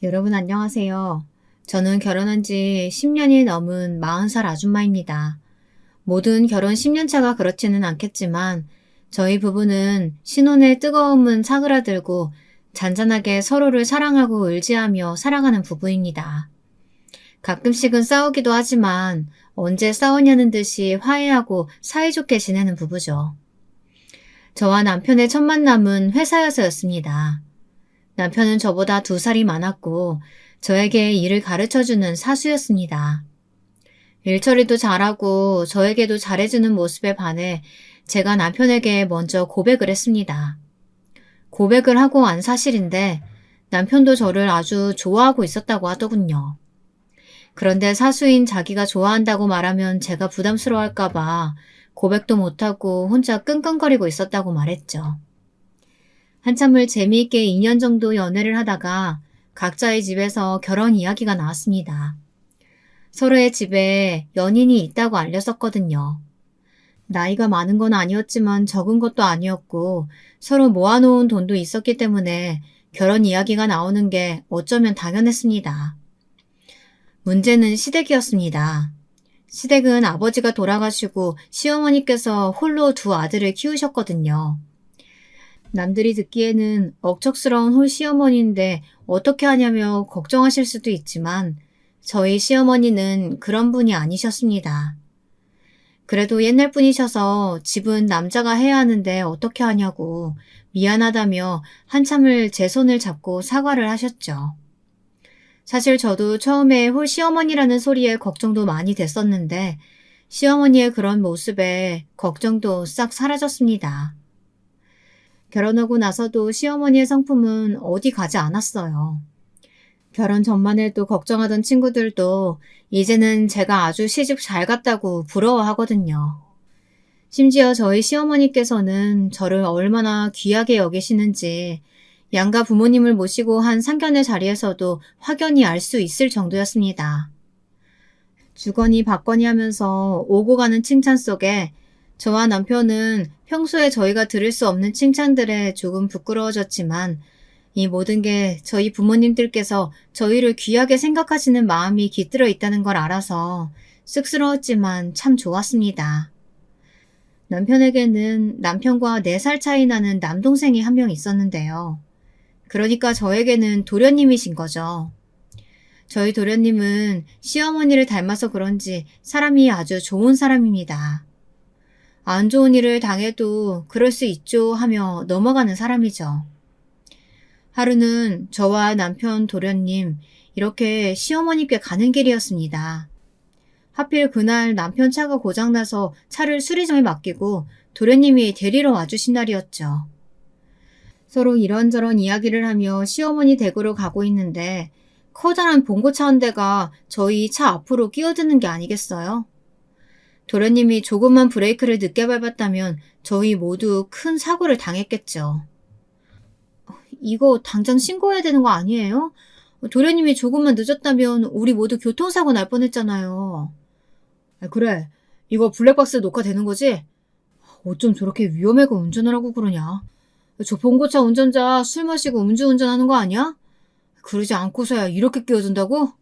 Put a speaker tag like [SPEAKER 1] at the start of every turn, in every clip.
[SPEAKER 1] 여러분 안녕하세요. 저는 결혼한 지 10년이 넘은 40살 아줌마입니다. 모든 결혼 10년 차가 그렇지는 않겠지만 저희 부부는 신혼의 뜨거움은 사그라들고 잔잔하게 서로를 사랑하고 의지하며 살아가는 부부입니다. 가끔씩은 싸우기도 하지만 언제 싸우냐는 듯이 화해하고 사이좋게 지내는 부부죠. 저와 남편의 첫 만남은 회사에서였습니다. 남편은 저보다 2살이 많았고 저에게 일을 가르쳐주는 사수였습니다. 일 처리도 잘하고 저에게도 잘해주는 모습에 반해 제가 남편에게 먼저 고백을 했습니다. 고백을 하고 안 사실인데 남편도 저를 아주 좋아하고 있었다고 하더군요. 그런데 사수인 자기가 좋아한다고 말하면 제가 부담스러워할까봐 고백도 못하고 혼자 끙끙거리고 있었다고 말했죠. 한참을 재미있게 2년 정도 연애를 하다가 각자의 집에서 결혼 이야기가 나왔습니다. 서로의 집에 연인이 있다고 알렸었거든요. 나이가 많은 건 아니었지만 적은 것도 아니었고 서로 모아놓은 돈도 있었기 때문에 결혼 이야기가 나오는 게 어쩌면 당연했습니다. 문제는 시댁이었습니다. 시댁은 아버지가 돌아가시고 시어머니께서 홀로 2아들을 키우셨거든요. 남들이 듣기에는 억척스러운 홀 시어머니인데 어떻게 하냐며 걱정하실 수도 있지만 저희 시어머니는 그런 분이 아니셨습니다. 그래도 옛날 분이셔서 집은 남자가 해야 하는데 어떻게 하냐고 미안하다며 한참을 제 손을 잡고 사과를 하셨죠. 사실 저도 처음에 홀 시어머니라는 소리에 걱정도 많이 됐었는데 시어머니의 그런 모습에 걱정도 싹 사라졌습니다. 결혼하고 나서도 시어머니의 성품은 어디 가지 않았어요. 결혼 전만 해도 걱정하던 친구들도 이제는 제가 아주 시집 잘 갔다고 부러워하거든요. 심지어 저희 시어머니께서는 저를 얼마나 귀하게 여기시는지 양가 부모님을 모시고 한 상견례 자리에서도 확연히 알 수 있을 정도였습니다. 주거니 받거니 하면서 오고 가는 칭찬 속에 저와 남편은 평소에 저희가 들을 수 없는 칭찬들에 조금 부끄러워졌지만 이 모든 게 저희 부모님들께서 저희를 귀하게 생각하시는 마음이 깃들어 있다는 걸 알아서 쑥스러웠지만 참 좋았습니다. 남편에게는 남편과 4살 차이 나는 남동생이 한 명 있었는데요. 그러니까 저에게는 도련님이신 거죠. 저희 도련님은 시어머니를 닮아서 그런지 사람이 아주 좋은 사람입니다. 안 좋은 일을 당해도 그럴 수 있죠 하며 넘어가는 사람이죠. 하루는 저와 남편 도련님 이렇게 시어머니께 가는 길이었습니다. 하필 그날 남편 차가 고장나서 차를 수리점에 맡기고 도련님이 데리러 와주신 날이었죠. 서로 이런저런 이야기를 하며 시어머니 댁으로 가고 있는데 커다란 봉고차 한 대가 저희 차 앞으로 끼어드는 게 아니겠어요? 도련님이 조금만 브레이크를 늦게 밟았다면 저희 모두 큰 사고를 당했겠죠. 이거 당장 신고해야 되는 거 아니에요? 도련님이 조금만 늦었다면 우리 모두 교통사고 날 뻔했잖아요. 그래, 이거 블랙박스 녹화되는 거지? 어쩜 저렇게 위험하게 운전을 하고 그러냐? 저 봉고차 운전자 술 마시고 음주운전하는 거 아니야? 그러지 않고서야 이렇게 끼어든다고?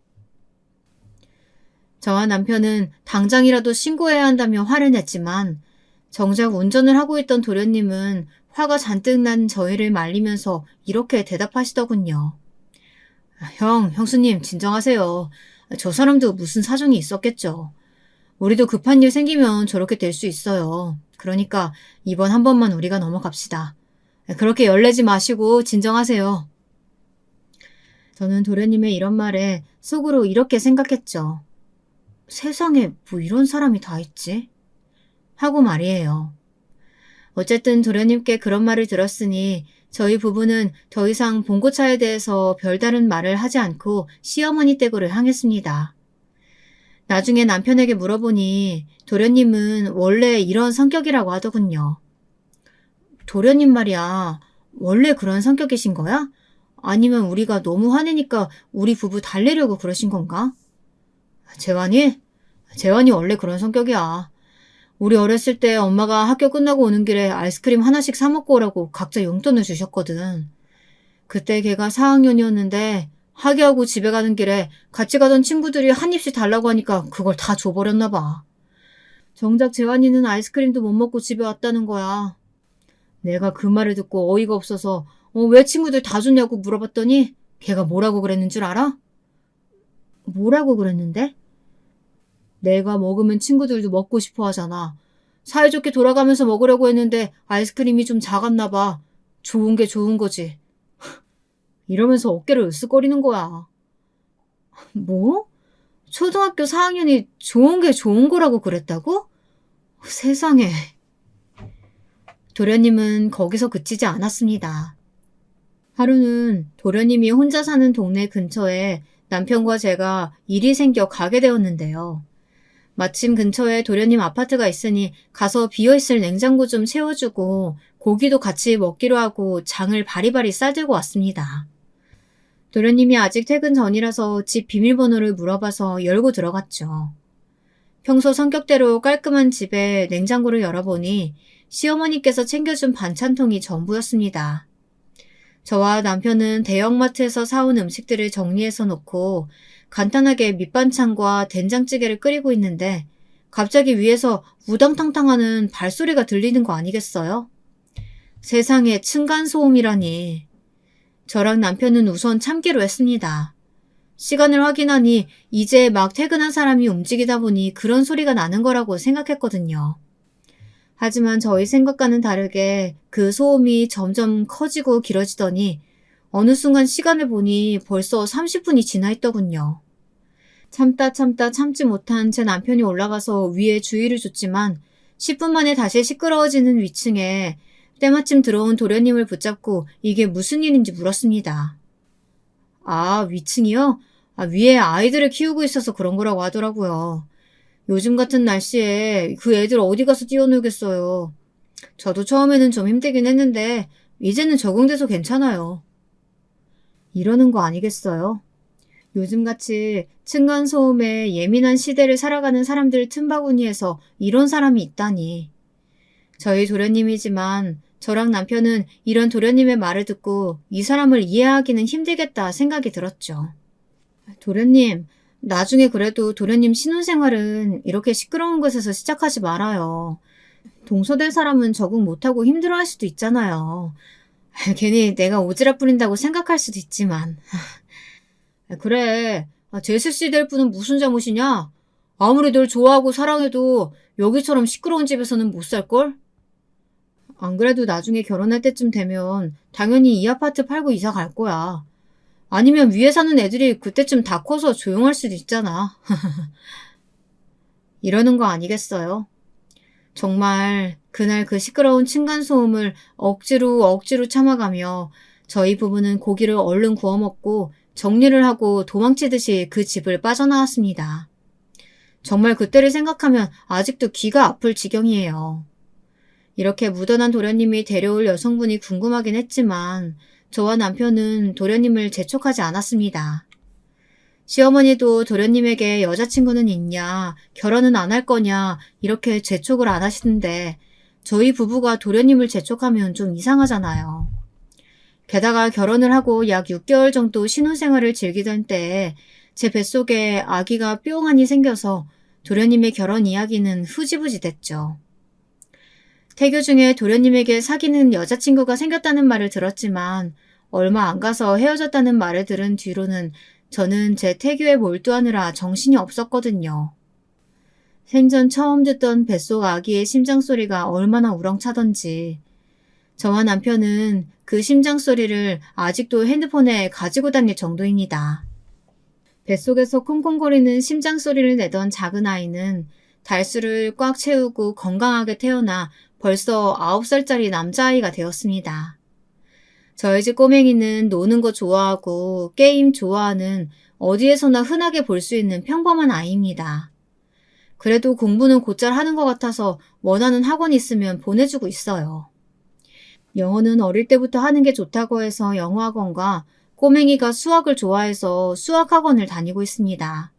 [SPEAKER 1] 저와 남편은 당장이라도 신고해야 한다며 화를 냈지만 정작 운전을 하고 있던 도련님은 화가 잔뜩 난 저희를 말리면서 이렇게 대답하시더군요. 형수님 진정하세요. 저 사람도 무슨 사정이 있었겠죠. 우리도 급한 일 생기면 저렇게 될 수 있어요. 그러니까 이번 한 번만 우리가 넘어갑시다. 그렇게 열내지 마시고 진정하세요. 저는 도련님의 이런 말에 속으로 이렇게 생각했죠. 세상에 뭐 이런 사람이 다 있지? 하고 말이에요. 어쨌든 도련님께 그런 말을 들었으니 저희 부부는 더 이상 봉고차에 대해서 별다른 말을 하지 않고 시어머니 댁으로 향했습니다. 나중에 남편에게 물어보니 도련님은 원래 이런 성격이라고 하더군요. 도련님 말이야, 원래 그런 성격이신 거야? 아니면 우리가 너무 화내니까 우리 부부 달래려고 그러신 건가? 재환이? 재환이 원래 그런 성격이야. 우리 어렸을 때 엄마가 학교 끝나고 오는 길에 아이스크림 하나씩 사 먹고 오라고 각자 용돈을 주셨거든. 그때 걔가 4학년이었는데 하교하고 집에 가는 길에 같이 가던 친구들이 한 입씩 달라고 하니까 그걸 다 줘버렸나 봐. 정작 재환이는 아이스크림도 못 먹고 집에 왔다는 거야. 내가 그 말을 듣고 어이가 없어서 왜 친구들 다 줬냐고 물어봤더니 걔가 뭐라고 그랬는 줄 알아? 뭐라고 그랬는데? 내가 먹으면 친구들도 먹고 싶어 하잖아. 사이좋게 돌아가면서 먹으려고 했는데 아이스크림이 좀 작았나 봐. 좋은 게 좋은 거지. 이러면서 어깨를 으쓱거리는 거야. 뭐? 초등학교 4학년이 좋은 게 좋은 거라고 그랬다고? 세상에. 도련님은 거기서 그치지 않았습니다. 하루는 도련님이 혼자 사는 동네 근처에 남편과 제가 일이 생겨 가게 되었는데요. 마침 근처에 도련님 아파트가 있으니 가서 비어있을 냉장고 좀 채워주고 고기도 같이 먹기로 하고 장을 바리바리 싸들고 왔습니다. 도련님이 아직 퇴근 전이라서 집 비밀번호를 물어봐서 열고 들어갔죠. 평소 성격대로 깔끔한 집에 냉장고를 열어보니 시어머니께서 챙겨준 반찬통이 전부였습니다. 저와 남편은 대형마트에서 사온 음식들을 정리해서 놓고 간단하게 밑반찬과 된장찌개를 끓이고 있는데 갑자기 위에서 우당탕탕하는 발소리가 들리는 거 아니겠어요? 세상에 층간소음이라니. 저랑 남편은 우선 참기로 했습니다. 시간을 확인하니 이제 막 퇴근한 사람이 움직이다 보니 그런 소리가 나는 거라고 생각했거든요. 하지만 저희 생각과는 다르게 그 소음이 점점 커지고 길어지더니 어느 순간 시간을 보니 벌써 30분이 지나 있더군요. 참다 참지 못한 제 남편이 올라가서 위에 주의를 줬지만 10분 만에 다시 시끄러워지는 위층에 때마침 들어온 도련님을 붙잡고 이게 무슨 일인지 물었습니다. 아, 위층이요? 위에 아이들을 키우고 있어서 그런 거라고 하더라고요. 요즘 같은 날씨에 그 애들 어디 가서 뛰어놀겠어요. 저도 처음에는 좀 힘들긴 했는데 이제는 적응돼서 괜찮아요. 이러는 거 아니겠어요? 요즘같이 층간소음에 예민한 시대를 살아가는 사람들 틈바구니에서 이런 사람이 있다니. 저희 도련님이지만 저랑 남편은 이런 도련님의 말을 듣고 이 사람을 이해하기는 힘들겠다 생각이 들었죠. 도련님, 나중에 그래도 도련님 신혼생활은 이렇게 시끄러운 곳에서 시작하지 말아요. 동서될 사람은 적응 못하고 힘들어할 수도 있잖아요. 괜히 내가 오지랖 부린다고 생각할 수도 있지만. 그래, 제수씨 될 분은 무슨 잘못이냐? 아무리 널 좋아하고 사랑해도 여기처럼 시끄러운 집에서는 못 살걸? 안 그래도 나중에 결혼할 때쯤 되면 당연히 이 아파트 팔고 이사 갈 거야. 아니면 위에 사는 애들이 그때쯤 다 커서 조용할 수도 있잖아. 이러는 거 아니겠어요? 정말 그날 그 시끄러운 층간소음을 억지로 참아가며 저희 부부는 고기를 얼른 구워 먹고 정리를 하고 도망치듯이 그 집을 빠져나왔습니다. 정말 그때를 생각하면 아직도 귀가 아플 지경이에요. 이렇게 무던한 도련님이 데려올 여성분이 궁금하긴 했지만 저와 남편은 도련님을 재촉하지 않았습니다. 시어머니도 도련님에게 여자친구는 있냐, 결혼은 안 할 거냐 이렇게 재촉을 안 하시는데 저희 부부가 도련님을 재촉하면 좀 이상하잖아요. 게다가 결혼을 하고 약 6개월 정도 신혼생활을 즐기던 때에 제 뱃속에 아기가 뿅하니 생겨서 도련님의 결혼 이야기는 흐지부지 됐죠. 태교 중에 도련님에게 사귀는 여자친구가 생겼다는 말을 들었지만 얼마 안 가서 헤어졌다는 말을 들은 뒤로는 저는 제 태교에 몰두하느라 정신이 없었거든요. 생전 처음 듣던 뱃속 아기의 심장소리가 얼마나 우렁차던지 저와 남편은 그 심장소리를 아직도 핸드폰에 가지고 다닐 정도입니다. 뱃속에서 콩콩거리는 심장소리를 내던 작은 아이는 달수를 꽉 채우고 건강하게 태어나 벌써 9살짜리 남자아이가 되었습니다. 저희 집 꼬맹이는 노는 거 좋아하고 게임 좋아하는 어디에서나 흔하게 볼 수 있는 평범한 아이입니다. 그래도 공부는 곧잘 하는 것 같아서 원하는 학원 있으면 보내주고 있어요. 영어는 어릴 때부터 하는 게 좋다고 해서 영어학원과 꼬맹이가 수학을 좋아해서 수학학원을 다니고 있습니다.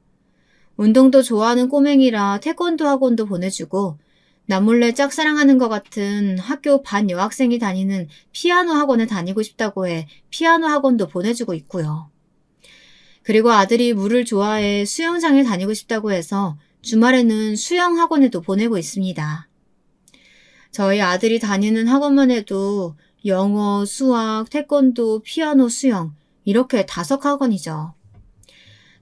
[SPEAKER 1] 운동도 좋아하는 꼬맹이라 태권도 학원도 보내주고 남몰래 짝사랑하는 것 같은 학교 반 여학생이 다니는 피아노 학원에 다니고 싶다고 해 피아노 학원도 보내주고 있고요. 그리고 아들이 물을 좋아해 수영장에 다니고 싶다고 해서 주말에는 수영 학원에도 보내고 있습니다. 저희 아들이 다니는 학원만 해도 영어, 수학, 태권도, 피아노, 수영 이렇게 5학원이죠.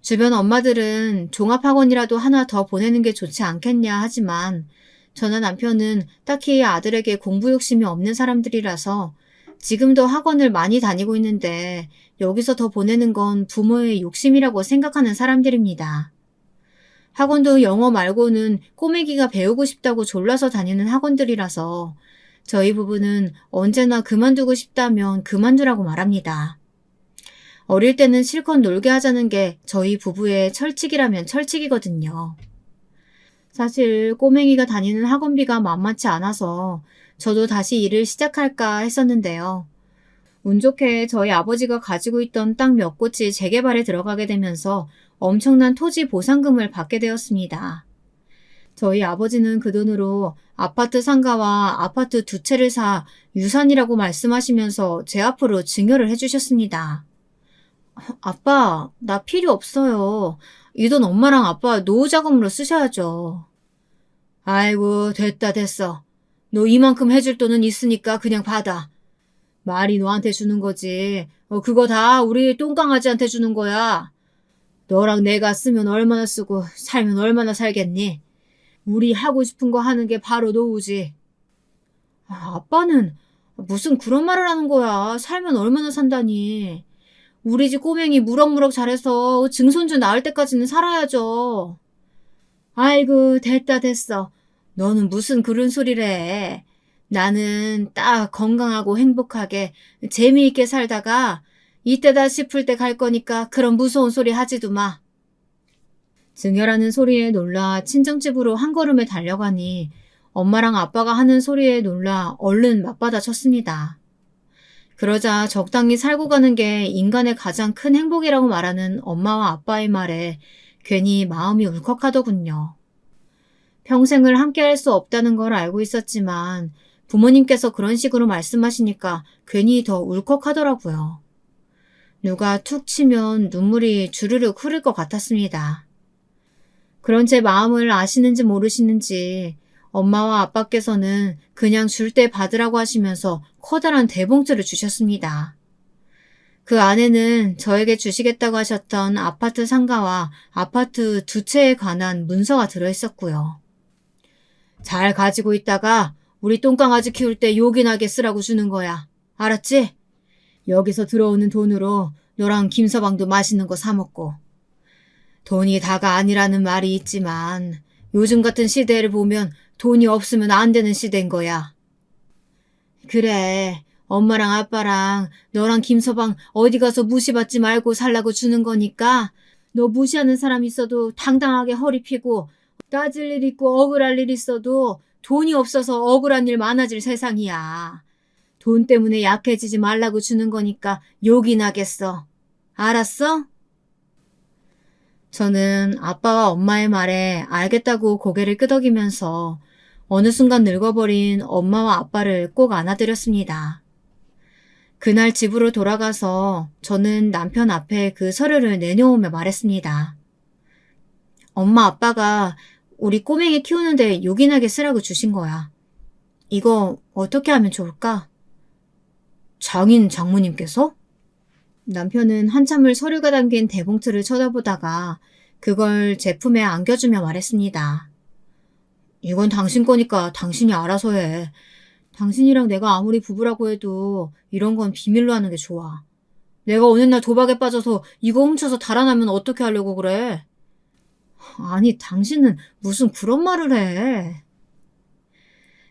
[SPEAKER 1] 주변 엄마들은 종합학원이라도 하나 더 보내는 게 좋지 않겠냐 하지만 저나 남편은 딱히 아들에게 공부 욕심이 없는 사람들이라서 지금도 학원을 많이 다니고 있는데 여기서 더 보내는 건 부모의 욕심이라고 생각하는 사람들입니다. 학원도 영어 말고는 꼬매기가 배우고 싶다고 졸라서 다니는 학원들이라서 저희 부부는 언제나 그만두고 싶다면 그만두라고 말합니다. 어릴 때는 실컷 놀게 하자는 게 저희 부부의 철칙이라면 철칙이거든요. 사실 꼬맹이가 다니는 학원비가 만만치 않아서 저도 다시 일을 시작할까 했었는데요. 운 좋게 저희 아버지가 가지고 있던 땅 몇 곳이 재개발에 들어가게 되면서 엄청난 토지 보상금을 받게 되었습니다. 저희 아버지는 그 돈으로 아파트 상가와 아파트 2채를 사 유산이라고 말씀하시면서 제 앞으로 증여를 해주셨습니다. 아빠, 나 필요 없어요. 이 돈 엄마랑 아빠 노후 자금으로 쓰셔야죠. 아이고, 됐다, 됐어. 너 이만큼 해줄 돈은 있으니까 그냥 받아. 말이 너한테 주는 거지. 그거 다 우리 똥강아지한테 주는 거야. 너랑 내가 쓰면 얼마나 쓰고 살면 얼마나 살겠니? 우리 하고 싶은 거 하는 게 바로 노후지. 아빠는 무슨 그런 말을 하는 거야. 살면 얼마나 산다니. 우리 집 꼬맹이 무럭무럭 잘해서 증손주 낳을 때까지는 살아야죠. 아이고, 됐다, 됐어. 너는 무슨 그런 소리를 해. 나는 딱 건강하고 행복하게 재미있게 살다가 이때다 싶을 때 갈 거니까 그런 무서운 소리 하지도 마. 증여라는 소리에 놀라 친정집으로 한 걸음에 달려가니 엄마랑 아빠가 하는 소리에 놀라 얼른 맞받아 쳤습니다. 그러자 적당히 살고 가는 게 인간의 가장 큰 행복이라고 말하는 엄마와 아빠의 말에 괜히 마음이 울컥하더군요. 평생을 함께 할 수 없다는 걸 알고 있었지만 부모님께서 그런 식으로 말씀하시니까 괜히 더 울컥하더라고요. 누가 툭 치면 눈물이 주르륵 흐를 것 같았습니다. 그런 제 마음을 아시는지 모르시는지 엄마와 아빠께서는 그냥 줄 때 받으라고 하시면서 커다란 대봉투를 주셨습니다. 그 안에는 저에게 주시겠다고 하셨던 아파트 상가와 아파트 2채에 관한 문서가 들어있었고요. 잘 가지고 있다가 우리 똥강아지 키울 때 욕이 나게 쓰라고 주는 거야. 알았지? 여기서 들어오는 돈으로 너랑 김서방도 맛있는 거 사 먹고. 돈이 다가 아니라는 말이 있지만 요즘 같은 시대를 보면 돈이 없으면 안 되는 시대인 거야. 그래, 엄마랑 아빠랑 너랑 김서방 어디 가서 무시받지 말고 살라고 주는 거니까 너 무시하는 사람 있어도 당당하게 허리 펴고 따질 일 있고 억울할 일 있어도 돈이 없어서 억울한 일 많아질 세상이야. 돈 때문에 약해지지 말라고 주는 거니까 욕이 나겠어. 알았어? 저는 아빠와 엄마의 말에 알겠다고 고개를 끄덕이면서 어느 순간 늙어버린 엄마와 아빠를 꼭 안아드렸습니다. 그날 집으로 돌아가서 저는 남편 앞에 그 서류를 내놓으며 말했습니다. 엄마 아빠가 우리 꼬맹이 키우는데 요긴하게 쓰라고 주신 거야. 이거 어떻게 하면 좋을까? 장인 장모님께서? 남편은 한참을 서류가 담긴 대봉투를 쳐다보다가 그걸 제품에 안겨주며 말했습니다. 이건 당신 거니까 당신이 알아서 해. 당신이랑 내가 아무리 부부라고 해도 이런 건 비밀로 하는 게 좋아. 내가 어느 날 도박에 빠져서 이거 훔쳐서 달아나면 어떻게 하려고 그래? 아니, 당신은 무슨 그런 말을 해.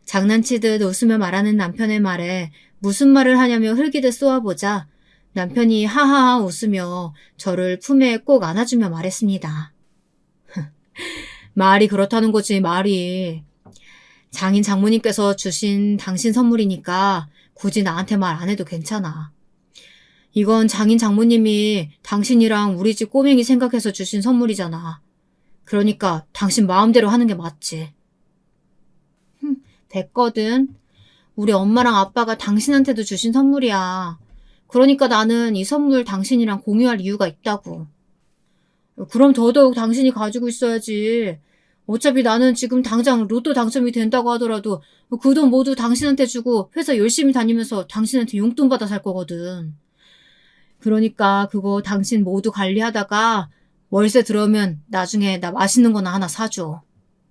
[SPEAKER 1] 장난치듯 웃으며 말하는 남편의 말에 무슨 말을 하냐며 흘기듯 쏘아보자 남편이 하하하 웃으며 저를 품에 꼭 안아주며 말했습니다. 말이 그렇다는 거지, 말이. 장인 장모님께서 주신 당신 선물이니까 굳이 나한테 말 안 해도 괜찮아. 이건 장인 장모님이 당신이랑 우리 집 꼬맹이 생각해서 주신 선물이잖아. 그러니까 당신 마음대로 하는 게 맞지. 됐거든. 우리 엄마랑 아빠가 당신한테도 주신 선물이야. 그러니까 나는 이 선물 당신이랑 공유할 이유가 있다고. 그럼 더더욱 당신이 가지고 있어야지. 어차피 나는 지금 당장 로또 당첨이 된다고 하더라도 그 돈 모두 당신한테 주고 회사 열심히 다니면서 당신한테 용돈 받아 살 거거든. 그러니까 그거 당신 모두 관리하다가 월세 들어오면 나중에 나 맛있는 거나 하나 사줘.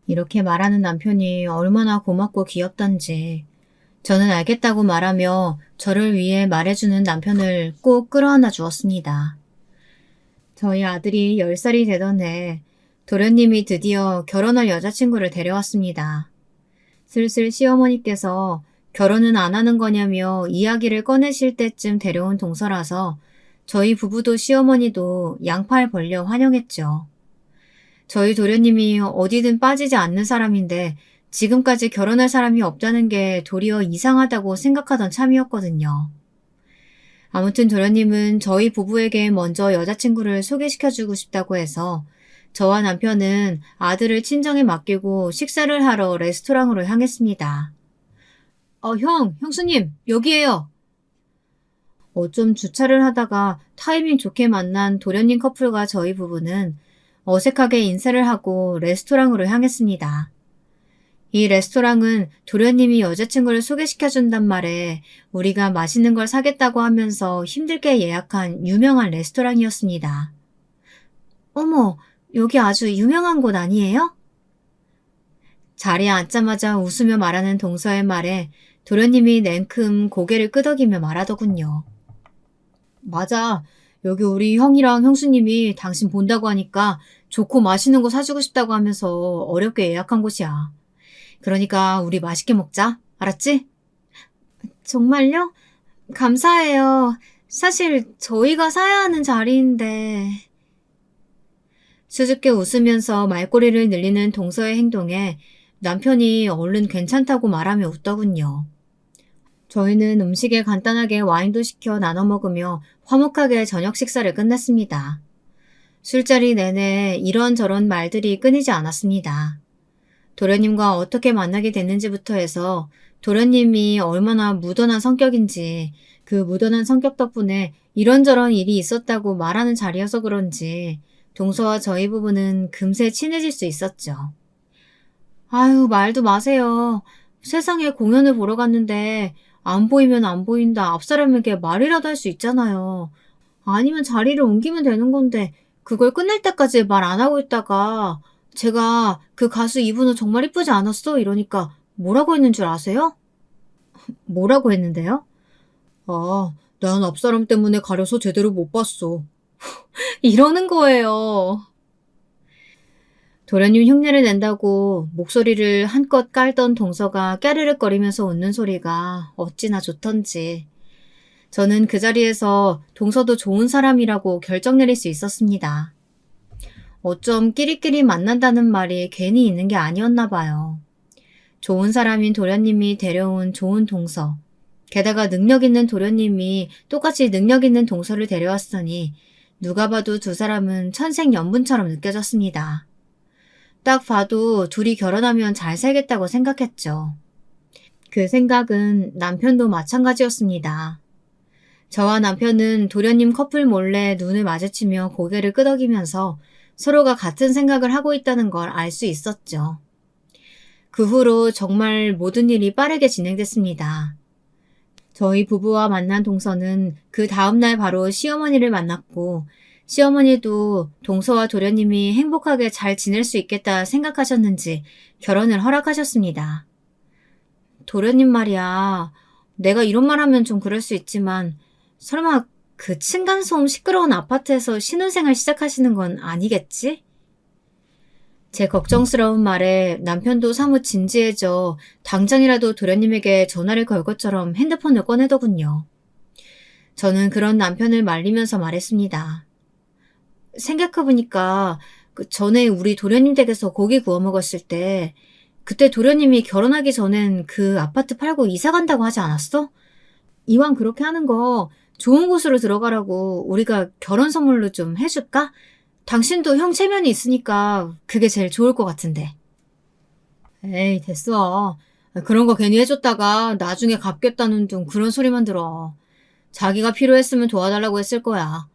[SPEAKER 1] 이렇게 말하는 남편이 얼마나 고맙고 귀엽단지. 저는 알겠다고 말하며 저를 위해 말해주는 남편을 꼭 끌어안아 주었습니다. 저희 아들이 10살이 되던 해 도련님이 드디어 결혼할 여자친구를 데려왔습니다. 슬슬 시어머니께서 결혼은 안 하는 거냐며 이야기를 꺼내실 때쯤 데려온 동서라서 저희 부부도 시어머니도 양팔 벌려 환영했죠. 저희 도련님이 어디든 빠지지 않는 사람인데 지금까지 결혼할 사람이 없다는 게 도리어 이상하다고 생각하던 참이었거든요. 아무튼 도련님은 저희 부부에게 먼저 여자친구를 소개시켜주고 싶다고 해서 저와 남편은 아들을 친정에 맡기고 식사를 하러 레스토랑으로 향했습니다. 형수님, 여기에요. 어쩜 주차를 하다가 타이밍 좋게 만난 도련님 커플과 저희 부부는 어색하게 인사를 하고 레스토랑으로 향했습니다. 이 레스토랑은 도련님이 여자친구를 소개시켜준단 말에 우리가 맛있는 걸 사겠다고 하면서 힘들게 예약한 유명한 레스토랑이었습니다. 어머, 여기 아주 유명한 곳 아니에요? 자리에 앉자마자 웃으며 말하는 동서의 말에 도련님이 냉큼 고개를 끄덕이며 말하더군요. 맞아. 여기 우리 형이랑 형수님이 당신 본다고 하니까 좋고 맛있는 거 사주고 싶다고 하면서 어렵게 예약한 곳이야. 그러니까 우리 맛있게 먹자. 알았지? 정말요? 감사해요. 사실 저희가 사야 하는 자리인데. 수줍게 웃으면서 말꼬리를 늘리는 동서의 행동에 남편이 얼른 괜찮다고 말하며 웃더군요. 저희는 음식에 간단하게 와인도 시켜 나눠 먹으며 화목하게 저녁 식사를 끝냈습니다. 술자리 내내 이런저런 말들이 끊이지 않았습니다. 도련님과 어떻게 만나게 됐는지부터 해서 도련님이 얼마나 무던한 성격인지 그 무던한 성격 덕분에 이런저런 일이 있었다고 말하는 자리여서 그런지 동서와 저희 부부는 금세 친해질 수 있었죠. 아유, 말도 마세요. 세상에 공연을 보러 갔는데 안 보이면 안 보인다 앞사람에게 말이라도 할 수 있잖아요. 아니면 자리를 옮기면 되는 건데 그걸 끝낼 때까지 말 안 하고 있다가 제가 그 가수 이분은 정말 이쁘지 않았어? 이러니까 뭐라고 했는 줄 아세요? 뭐라고 했는데요? 난 앞사람 때문에 가려서 제대로 못 봤어. 이러는 거예요. 도련님 흉내를 낸다고 목소리를 한껏 깔던 동서가 깨르륵거리면서 웃는 소리가 어찌나 좋던지. 저는 그 자리에서 동서도 좋은 사람이라고 결정 내릴 수 있었습니다. 어쩜 끼리끼리 만난다는 말이 괜히 있는 게 아니었나 봐요. 좋은 사람인 도련님이 데려온 좋은 동서. 게다가 능력 있는 도련님이 똑같이 능력 있는 동서를 데려왔으니 누가 봐도 두 사람은 천생연분처럼 느껴졌습니다. 딱 봐도 둘이 결혼하면 잘 살겠다고 생각했죠. 그 생각은 남편도 마찬가지였습니다. 저와 남편은 도련님 커플 몰래 눈을 마주치며 고개를 끄덕이면서 서로가 같은 생각을 하고 있다는 걸 알 수 있었죠. 그 후로 정말 모든 일이 빠르게 진행됐습니다. 저희 부부와 만난 동서는 그 다음날 바로 시어머니를 만났고 시어머니도 동서와 도련님이 행복하게 잘 지낼 수 있겠다 생각하셨는지 결혼을 허락하셨습니다. 도련님 말이야. 내가 이런 말 하면 좀 그럴 수 있지만 설마 그 층간소음 시끄러운 아파트에서 신혼생활 시작하시는 건 아니겠지? 제 걱정스러운 말에 남편도 사뭇 진지해져 당장이라도 도련님에게 전화를 걸 것처럼 핸드폰을 꺼내더군요. 저는 그런 남편을 말리면서 말했습니다. 생각해보니까 그 전에 우리 도련님 댁에서 고기 구워 먹었을 때 그때 도련님이 결혼하기 전엔 그 아파트 팔고 이사 간다고 하지 않았어? 이왕 그렇게 하는 거 좋은 곳으로 들어가라고 우리가 결혼 선물로 좀 해줄까? 당신도 형 체면이 있으니까 그게 제일 좋을 것 같은데. 에이, 됐어. 그런 거 괜히 해줬다가 나중에 갚겠다는 둥 그런 소리만 들어. 자기가 필요했으면 도와달라고 했을 거야.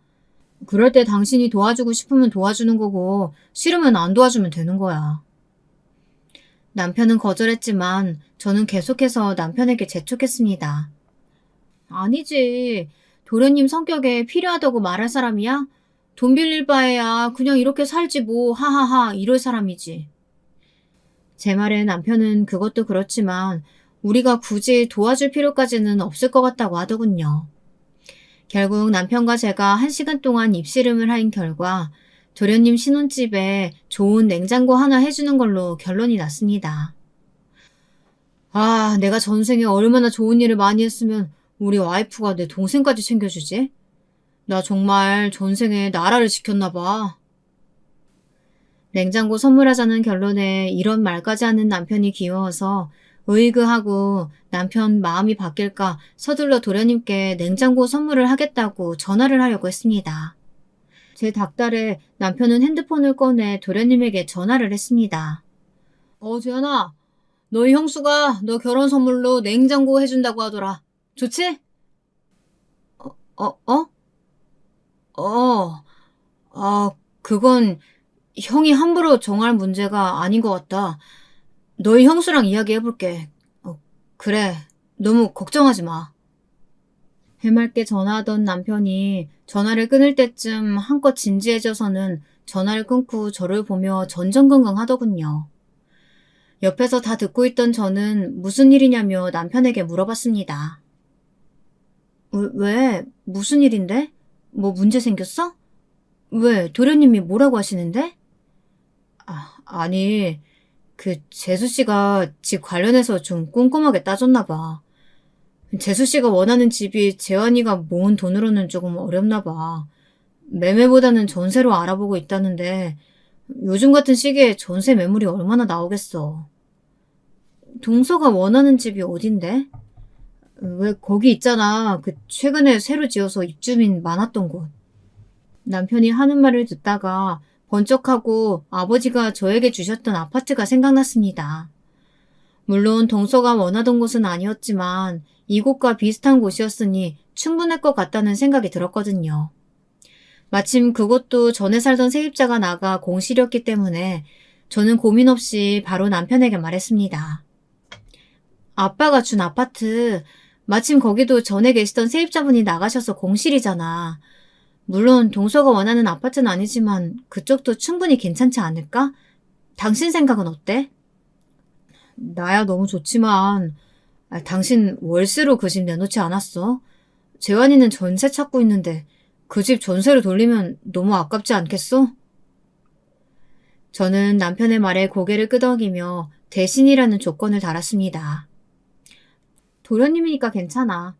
[SPEAKER 1] 그럴 때 당신이 도와주고 싶으면 도와주는 거고 싫으면 안 도와주면 되는 거야. 남편은 거절했지만 저는 계속해서 남편에게 재촉했습니다. 아니지. 도련님 성격에 필요하다고 말할 사람이야? 돈 빌릴 바에야 그냥 이렇게 살지 뭐 하하하 이럴 사람이지. 제 말에 남편은 그것도 그렇지만 우리가 굳이 도와줄 필요까지는 없을 것 같다고 하더군요. 결국 남편과 제가 1시간 동안 입씨름을 한 결과 도련님 신혼집에 좋은 냉장고 하나 해주는 걸로 결론이 났습니다. 아, 내가 전생에 얼마나 좋은 일을 많이 했으면 우리 와이프가 내 동생까지 챙겨주지? 나 정말 전생에 나라를 지켰나 봐. 냉장고 선물하자는 결론에 이런 말까지 하는 남편이 귀여워서 으이그하고 남편 마음이 바뀔까 서둘러 도련님께 냉장고 선물을 하겠다고 전화를 하려고 했습니다. 제 닭달에 남편은 핸드폰을 꺼내 도련님에게 전화를 했습니다. 재현아, 너희 형수가 너 결혼 선물로 냉장고 해준다고 하더라. 좋지? 어, 어, 어? 어, 그건 형이 함부로 정할 문제가 아닌 것 같다. 너희 형수랑 이야기해볼게. 그래. 너무 걱정하지 마. 해맑게 전화하던 남편이 전화를 끊을 때쯤 한껏 진지해져서는 전화를 끊고 저를 보며 전전긍긍하더군요. 옆에서 다 듣고 있던 저는 무슨 일이냐며 남편에게 물어봤습니다. 왜? 무슨 일인데? 뭐 문제 생겼어? 왜? 도련님이 뭐라고 하시는데? 아니, 재수 씨가 집 관련해서 좀 꼼꼼하게 따졌나 봐. 재수 씨가 원하는 집이 재환이가 모은 돈으로는 조금 어렵나 봐. 매매보다는 전세로 알아보고 있다는데 요즘 같은 시기에 전세 매물이 얼마나 나오겠어. 동서가 원하는 집이 어딘데? 왜 거기 있잖아. 최근에 새로 지어서 입주민 많았던 곳. 남편이 하는 말을 듣다가 번쩍하고 아버지가 저에게 주셨던 아파트가 생각났습니다. 물론 동서가 원하던 곳은 아니었지만 이곳과 비슷한 곳이었으니 충분할 것 같다는 생각이 들었거든요. 마침 그곳도 전에 살던 세입자가 나가 공실이었기 때문에 저는 고민 없이 바로 남편에게 말했습니다. 아빠가 준 아파트, 마침 거기도 전에 계시던 세입자분이 나가셔서 공실이잖아. 물론 동서가 원하는 아파트는 아니지만 그쪽도 충분히 괜찮지 않을까? 당신 생각은 어때? 나야 너무 좋지만 당신 월세로 그 집 내놓지 않았어? 재환이는 전세 찾고 있는데 그 집 전세로 돌리면 너무 아깝지 않겠어? 저는 남편의 말에 고개를 끄덕이며 대신이라는 조건을 달았습니다. 도련님이니까 괜찮아.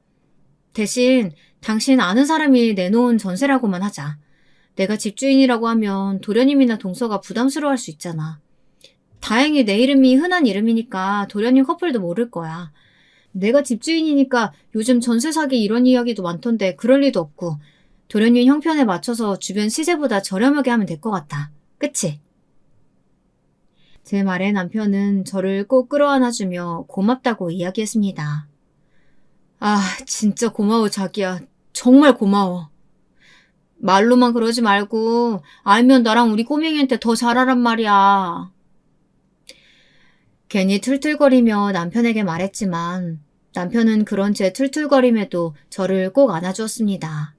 [SPEAKER 1] 대신 당신 아는 사람이 내놓은 전세라고만 하자. 내가 집주인이라고 하면 도련님이나 동서가 부담스러워할 수 있잖아. 다행히 내 이름이 흔한 이름이니까 도련님 커플도 모를 거야. 내가 집주인이니까 요즘 전세 사기 이런 이야기도 많던데 그럴 리도 없고 도련님 형편에 맞춰서 주변 시세보다 저렴하게 하면 될 것 같아. 그치? 제 말에 남편은 저를 꼭 끌어안아주며 고맙다고 이야기했습니다. 진짜 고마워 자기야. 정말 고마워. 말로만 그러지 말고 알면 나랑 우리 꼬맹이한테 더 잘하란 말이야. 괜히 툴툴거리며 남편에게 말했지만 남편은 그런 제 툴툴거림에도 저를 꼭 안아주었습니다.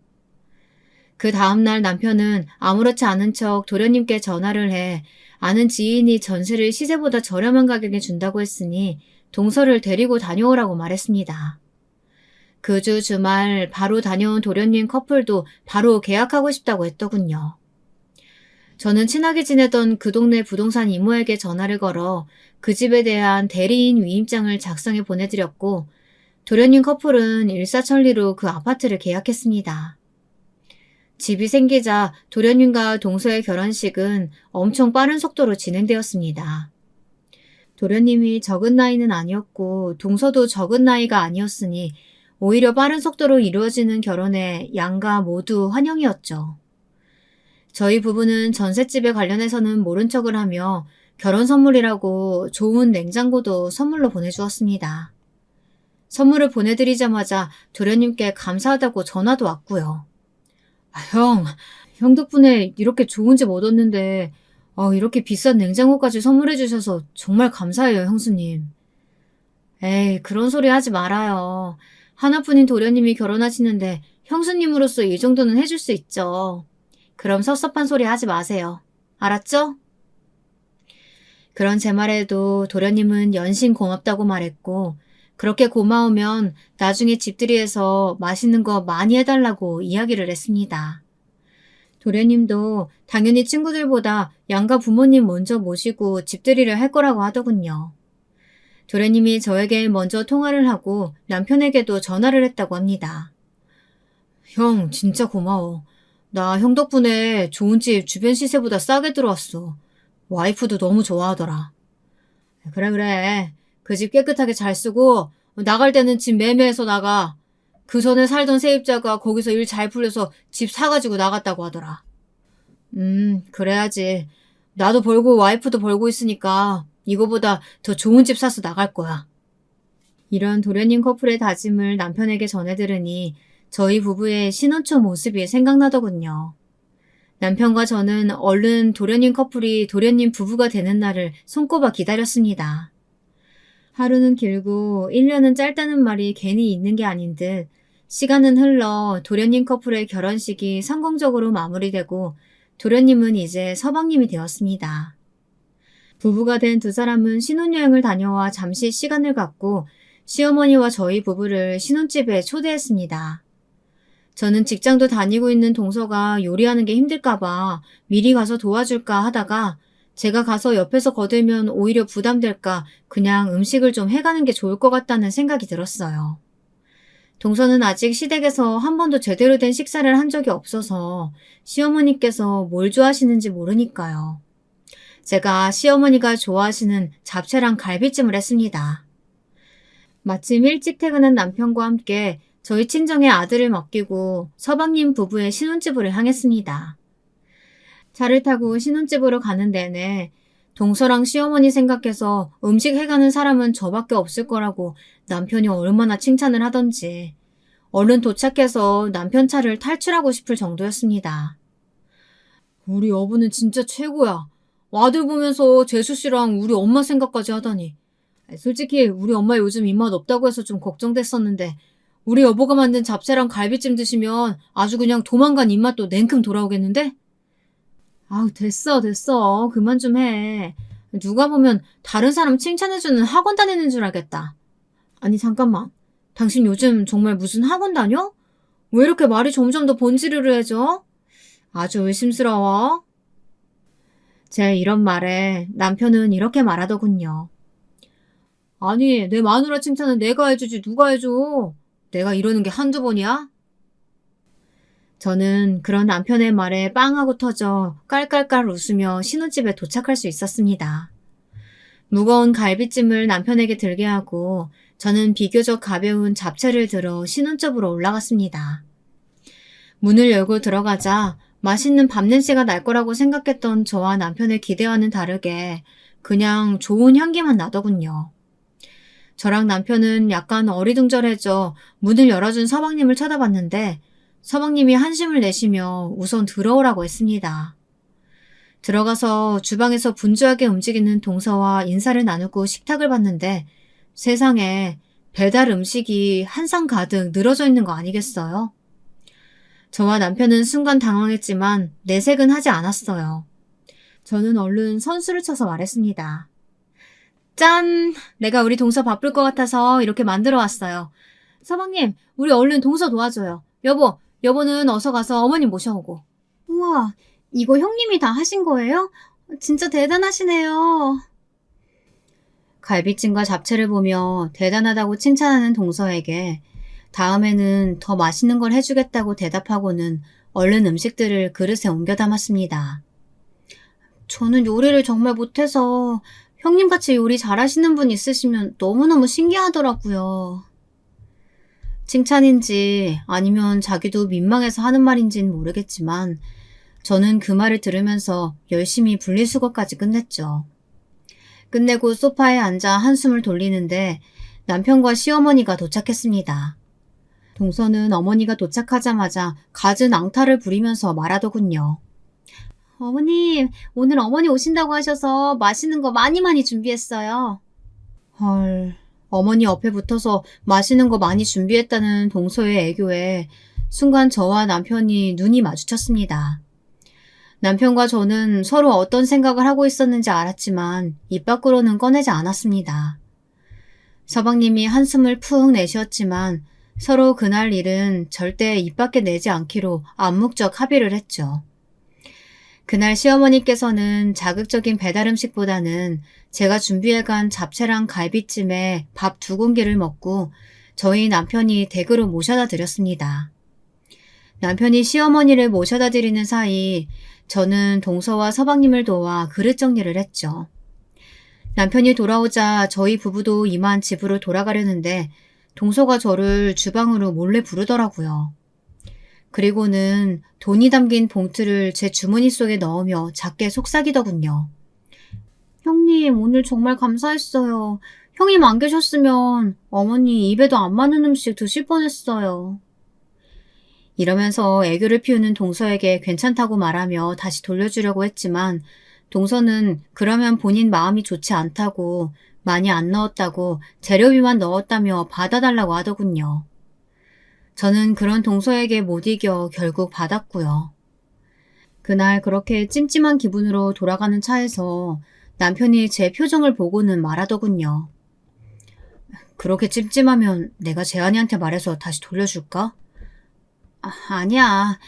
[SPEAKER 1] 그 다음날 남편은 아무렇지 않은 척 도련님께 전화를 해 아는 지인이 전세를 시세보다 저렴한 가격에 준다고 했으니 동서를 데리고 다녀오라고 말했습니다. 그 주 주말 바로 다녀온 도련님 커플도 바로 계약하고 싶다고 했더군요. 저는 친하게 지내던 그 동네 부동산 이모에게 전화를 걸어 그 집에 대한 대리인 위임장을 작성해 보내드렸고 도련님 커플은 일사천리로 그 아파트를 계약했습니다. 집이 생기자 도련님과 동서의 결혼식은 엄청 빠른 속도로 진행되었습니다. 도련님이 적은 나이는 아니었고 동서도 적은 나이가 아니었으니 오히려 빠른 속도로 이루어지는 결혼에 양가 모두 환영이었죠. 저희 부부는 전셋집에 관련해서는 모른 척을 하며 결혼 선물이라고 좋은 냉장고도 선물로 보내주었습니다. 선물을 보내드리자마자 도련님께 감사하다고 전화도 왔고요. 형, 형 덕분에 이렇게 좋은 집 얻었는데, 이렇게 비싼 냉장고까지 선물해 주셔서 정말 감사해요, 형수님. 에이, 그런 소리 하지 말아요. 하나뿐인 도련님이 결혼하시는데 형수님으로서 이 정도는 해줄 수 있죠. 그럼 섭섭한 소리 하지 마세요. 알았죠? 그런 제 말에도 도련님은 연신 고맙다고 말했고, 그렇게 고마우면 나중에 집들이에서 맛있는 거 많이 해달라고 이야기를 했습니다. 도련님도 당연히 친구들보다 양가 부모님 먼저 모시고 집들이를 할 거라고 하더군요. 도련님이 저에게 먼저 통화를 하고 남편에게도 전화를 했다고 합니다. 형, 진짜 고마워. 나 형 덕분에 좋은 집 주변 시세보다 싸게 들어왔어. 와이프도 너무 좋아하더라. 그래, 그래. 그 집 깨끗하게 잘 쓰고 나갈 때는 집 매매해서 나가. 그 전에 살던 세입자가 거기서 일 잘 풀려서 집 사가지고 나갔다고 하더라. 그래야지. 나도 벌고 와이프도 벌고 있으니까 이거보다 더 좋은 집 사서 나갈 거야. 이런 도련님 커플의 다짐을 남편에게 전해 들으니 저희 부부의 신혼 초 모습이 생각나더군요. 남편과 저는 얼른 도련님 커플이 도련님 부부가 되는 날을 손꼽아 기다렸습니다. 하루는 길고 1년은 짧다는 말이 괜히 있는 게 아닌 듯 시간은 흘러 도련님 커플의 결혼식이 성공적으로 마무리되고 도련님은 이제 서방님이 되었습니다. 부부가 된 두 사람은 신혼여행을 다녀와 잠시 시간을 갖고 시어머니와 저희 부부를 신혼집에 초대했습니다. 저는 직장도 다니고 있는 동서가 요리하는 게 힘들까봐 미리 가서 도와줄까 하다가 제가 가서 옆에서 거들면 오히려 부담될까 그냥 음식을 좀 해가는 게 좋을 것 같다는 생각이 들었어요. 동서는 아직 시댁에서 한 번도 제대로 된 식사를 한 적이 없어서 시어머니께서 뭘 좋아하시는지 모르니까요. 제가 시어머니가 좋아하시는 잡채랑 갈비찜을 했습니다. 마침 일찍 퇴근한 남편과 함께 저희 친정의 아들을 맡기고 서방님 부부의 신혼집으로 향했습니다. 차를 타고 신혼집으로 가는 내내 동서랑 시어머니 생각해서 음식 해가는 사람은 저밖에 없을 거라고 남편이 얼마나 칭찬을 하던지 얼른 도착해서 남편 차를 탈출하고 싶을 정도였습니다. 우리 여보는 진짜 최고야. 아들 보면서 재수 씨랑 우리 엄마 생각까지 하다니. 솔직히 우리 엄마 요즘 입맛 없다고 해서 좀 걱정됐었는데 우리 여보가 만든 잡채랑 갈비찜 드시면 아주 그냥 도망간 입맛도 냉큼 돌아오겠는데? 아우, 됐어. 그만 좀 해. 누가 보면 다른 사람 칭찬해주는 학원 다니는 줄 알겠다. 아니, 잠깐만. 당신 요즘 정말 무슨 학원 다녀? 왜 이렇게 말이 점점 더 번지르르해져? 아주 의심스러워. 제 이런 말에 남편은 이렇게 말하더군요. 아니, 내 마누라 칭찬은 내가 해주지 누가 해줘? 내가 이러는 게 한두 번이야? 저는 그런 남편의 말에 빵하고 터져 깔깔깔 웃으며 신혼집에 도착할 수 있었습니다. 무거운 갈비찜을 남편에게 들게 하고 저는 비교적 가벼운 잡채를 들어 신혼집으로 올라갔습니다. 문을 열고 들어가자 맛있는 밥 냄새가 날 거라고 생각했던 저와 남편의 기대와는 다르게 그냥 좋은 향기만 나더군요. 저랑 남편은 약간 어리둥절해져 문을 열어준 서방님을 쳐다봤는데 서방님이 한숨을 내쉬며 우선 들어오라고 했습니다. 들어가서 주방에서 분주하게 움직이는 동서와 인사를 나누고 식탁을 봤는데 세상에 배달 음식이 한 상 가득 늘어져 있는 거 아니겠어요? 저와 남편은 순간 당황했지만 내색은 하지 않았어요. 저는 얼른 선수를 쳐서 말했습니다. 짠! 내가 우리 동서 바쁠 것 같아서 이렇게 만들어 왔어요. 서방님, 우리 얼른 동서 도와줘요. 여보는 어서 가서 어머님 모셔오고. 우와, 이거 형님이 다 하신 거예요? 진짜 대단하시네요. 갈비찜과 잡채를 보며 대단하다고 칭찬하는 동서에게 다음에는 더 맛있는 걸 해주겠다고 대답하고는 얼른 음식들을 그릇에 옮겨 담았습니다. 저는 요리를 정말 못해서 형님같이 요리 잘하시는 분 있으시면 너무너무 신기하더라고요. 칭찬인지 아니면 자기도 민망해서 하는 말인지는 모르겠지만 저는 그 말을 들으면서 열심히 분리수거까지 끝냈죠. 끝내고 소파에 앉아 한숨을 돌리는데 남편과 시어머니가 도착했습니다. 동서는 어머니가 도착하자마자 갖은 앙탈을 부리면서 말하더군요. 어머님, 오늘 어머니 오신다고 하셔서 맛있는 거 많이 많이 준비했어요. 헐, 어머니 옆에 붙어서 맛있는 거 많이 준비했다는 동서의 애교에 순간 저와 남편이 눈이 마주쳤습니다. 남편과 저는 서로 어떤 생각을 하고 있었는지 알았지만 입 밖으로는 꺼내지 않았습니다. 서방님이 한숨을 푹 내쉬었지만 서로 그날 일은 절대 입 밖에 내지 않기로 암묵적 합의를 했죠. 그날 시어머니께서는 자극적인 배달 음식보다는 제가 준비해간 잡채랑 갈비찜에 밥 2공기를 먹고 저희 남편이 댁으로 모셔다 드렸습니다. 남편이 시어머니를 모셔다 드리는 사이 저는 동서와 서방님을 도와 그릇 정리를 했죠. 남편이 돌아오자 저희 부부도 이만 집으로 돌아가려는데 동서가 저를 주방으로 몰래 부르더라고요. 그리고는 돈이 담긴 봉투를 제 주머니 속에 넣으며 작게 속삭이더군요. 형님, 오늘 정말 감사했어요. 형님 안 계셨으면 어머니 입에도 안 맞는 음식 드실 뻔했어요. 이러면서 애교를 피우는 동서에게 괜찮다고 말하며 다시 돌려주려고 했지만 동서는 그러면 본인 마음이 좋지 않다고 많이 안 넣었다고 재료비만 넣었다며 받아달라고 하더군요. 저는 그런 동서에게 못 이겨 결국 받았고요. 그날 그렇게 찜찜한 기분으로 돌아가는 차에서 남편이 제 표정을 보고는 말하더군요. 그렇게 찜찜하면 내가 재환이한테 말해서 다시 돌려줄까? 아니야.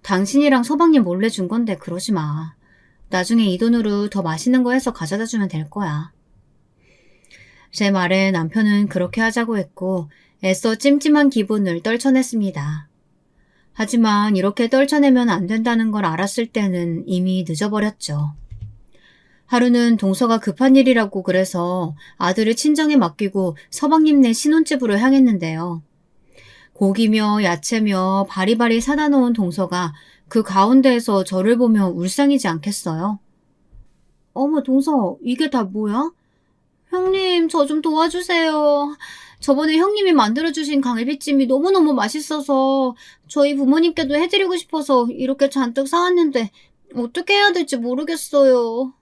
[SPEAKER 1] 당신이랑 서방님 몰래 준 건데 그러지 마. 나중에 이 돈으로 더 맛있는 거 해서 가져다 주면 될 거야. 제 말에 남편은 그렇게 하자고 했고 애써 찜찜한 기분을 떨쳐냈습니다. 하지만 이렇게 떨쳐내면 안 된다는 걸 알았을 때는 이미 늦어버렸죠. 하루는 동서가 급한 일이라고 그래서 아들을 친정에 맡기고 서방님네 신혼집으로 향했는데요. 고기며 야채며 바리바리 사다 놓은 동서가 그 가운데에서 저를 보며 울상이지 않겠어요? 어머, 동서, 이게 다 뭐야? 형님, 저 좀 도와주세요. 저번에 형님이 만들어주신 갈비찜이 너무너무 맛있어서 저희 부모님께도 해드리고 싶어서 이렇게 잔뜩 사왔는데 어떻게 해야 될지 모르겠어요.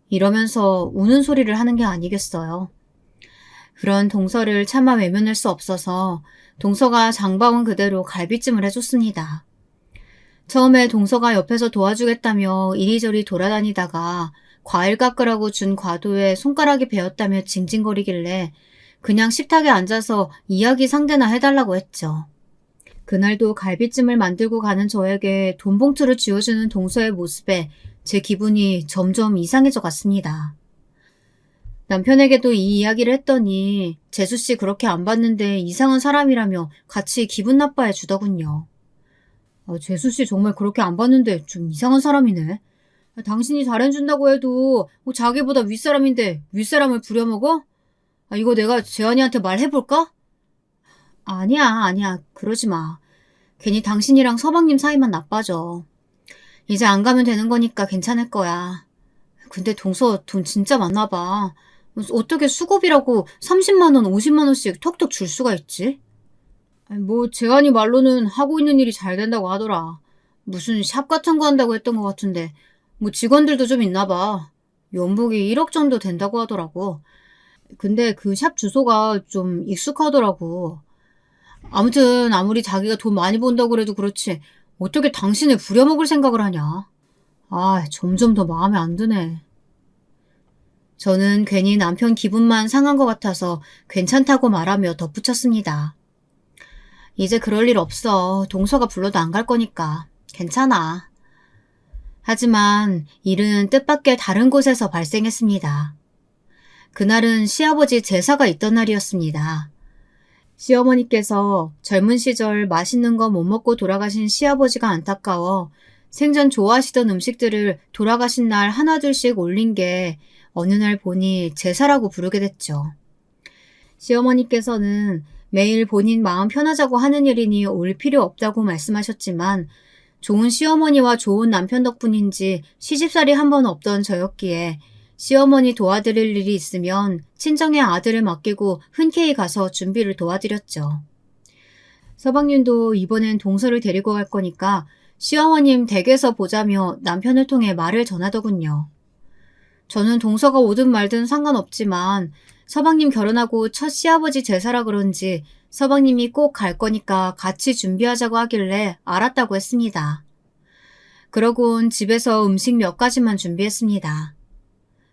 [SPEAKER 1] 이러면서 우는 소리를 하는 게 아니겠어요. 그런 동서를 차마 외면할 수 없어서 동서가 장바온 그대로 갈비찜을 해줬습니다. 처음에 동서가 옆에서 도와주겠다며 이리저리 돌아다니다가 과일 깎으라고 준 과도에 손가락이 베었다며 징징거리길래 그냥 식탁에 앉아서 이야기 상대나 해달라고 했죠. 그날도 갈비찜을 만들고 가는 저에게 돈 봉투를 쥐어주는 동서의 모습에 제 기분이 점점 이상해져 갔습니다. 남편에게도 이 이야기를 했더니 재수씨 그렇게 안 봤는데 이상한 사람이라며 같이 기분 나빠해 주더군요. 재수씨 정말 그렇게 안 봤는데 좀 이상한 사람이네. 당신이 잘해준다고 해도 자기보다 윗사람인데 윗사람을 부려먹어? 이거 내가 재환이한테 말해볼까? 아니야. 그러지 마. 괜히 당신이랑 서방님 사이만 나빠져. 이제 안 가면 되는 거니까 괜찮을 거야. 근데 동서 돈 진짜 많나 봐. 어떻게 수고비라고 30만 원, 50만 원씩 턱턱 줄 수가 있지? 재환이 말로는 하고 있는 일이 잘 된다고 하더라. 무슨 샵 같은 거 한다고 했던 것 같은데 직원들도 좀 있나 봐. 연봉이 1억 정도 된다고 하더라고. 근데 그 샵 주소가 좀 익숙하더라고. 아무튼 아무리 자기가 돈 많이 번다고 그래도 그렇지 어떻게 당신을 부려먹을 생각을 하냐. 점점 더 마음에 안 드네. 저는 괜히 남편 기분만 상한 것 같아서 괜찮다고 말하며 덧붙였습니다. 이제 그럴 일 없어. 동서가 불러도 안 갈 거니까. 괜찮아. 하지만 일은 뜻밖의 다른 곳에서 발생했습니다. 그날은 시아버지 제사가 있던 날이었습니다. 시어머니께서 젊은 시절 맛있는 거 못 먹고 돌아가신 시아버지가 안타까워 생전 좋아하시던 음식들을 돌아가신 날 하나둘씩 올린 게 어느 날 보니 제사라고 부르게 됐죠. 시어머니께서는 매일 본인 마음 편하자고 하는 일이니 올 필요 없다고 말씀하셨지만 좋은 시어머니와 좋은 남편 덕분인지 시집살이 한 번 없던 저였기에 시어머니 도와드릴 일이 있으면 친정의 아들을 맡기고 흔쾌히 가서 준비를 도와드렸죠. 서방님도 이번엔 동서를 데리고 갈 거니까 시어머님 댁에서 보자며 남편을 통해 말을 전하더군요. 저는 동서가 오든 말든 상관없지만 서방님 결혼하고 첫 시아버지 제사라 그런지 서방님이 꼭 갈 거니까 같이 준비하자고 하길래 알았다고 했습니다. 그러곤 집에서 음식 몇 가지만 준비했습니다.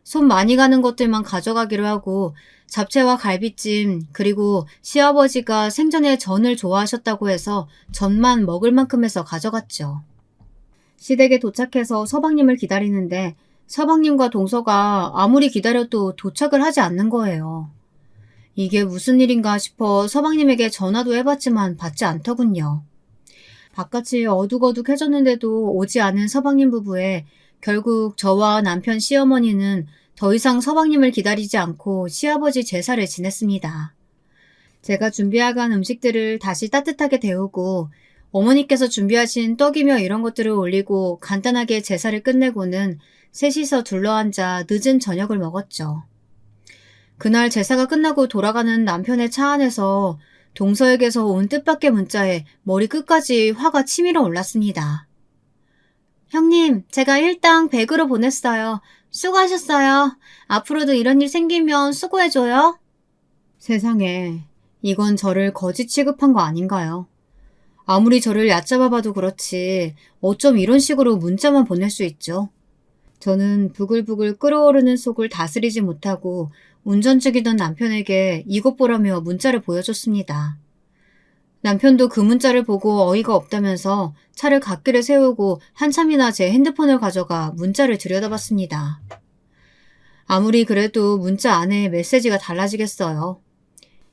[SPEAKER 1] 손 많이 가는 것들만 가져가기로 하고 잡채와 갈비찜 그리고 시아버지가 생전에 전을 좋아하셨다고 해서 전만 먹을 만큼 해서 가져갔죠. 시댁에 도착해서 서방님을 기다리는데 서방님과 동서가 아무리 기다려도 도착을 하지 않는 거예요. 이게 무슨 일인가 싶어 서방님에게 전화도 해봤지만 받지 않더군요. 바깥이 어둑어둑해졌는데도 오지 않은 서방님 부부에 결국 저와 남편 시어머니는 더 이상 서방님을 기다리지 않고 시아버지 제사를 지냈습니다. 제가 준비해간 음식들을 다시 따뜻하게 데우고 어머니께서 준비하신 떡이며 이런 것들을 올리고 간단하게 제사를 끝내고는 셋이서 둘러앉아 늦은 저녁을 먹었죠. 그날 제사가 끝나고 돌아가는 남편의 차 안에서 동서에게서 온 뜻밖의 문자에 머리 끝까지 화가 치밀어 올랐습니다. 형님, 제가 일당 100으로 보냈어요. 수고하셨어요. 앞으로도 이런 일 생기면 수고해줘요. 세상에, 이건 저를 거지 취급한 거 아닌가요? 아무리 저를 얕잡아봐도 그렇지 어쩜 이런 식으로 문자만 보낼 수 있죠? 저는 부글부글 끓어오르는 속을 다스리지 못하고 운전 중이던 남편에게 이것 보라며 문자를 보여줬습니다. 남편도 그 문자를 보고 어이가 없다면서 차를 갓길에 세우고 한참이나 제 핸드폰을 가져가 문자를 들여다봤습니다. 아무리 그래도 문자 안에 메시지가 달라지겠어요.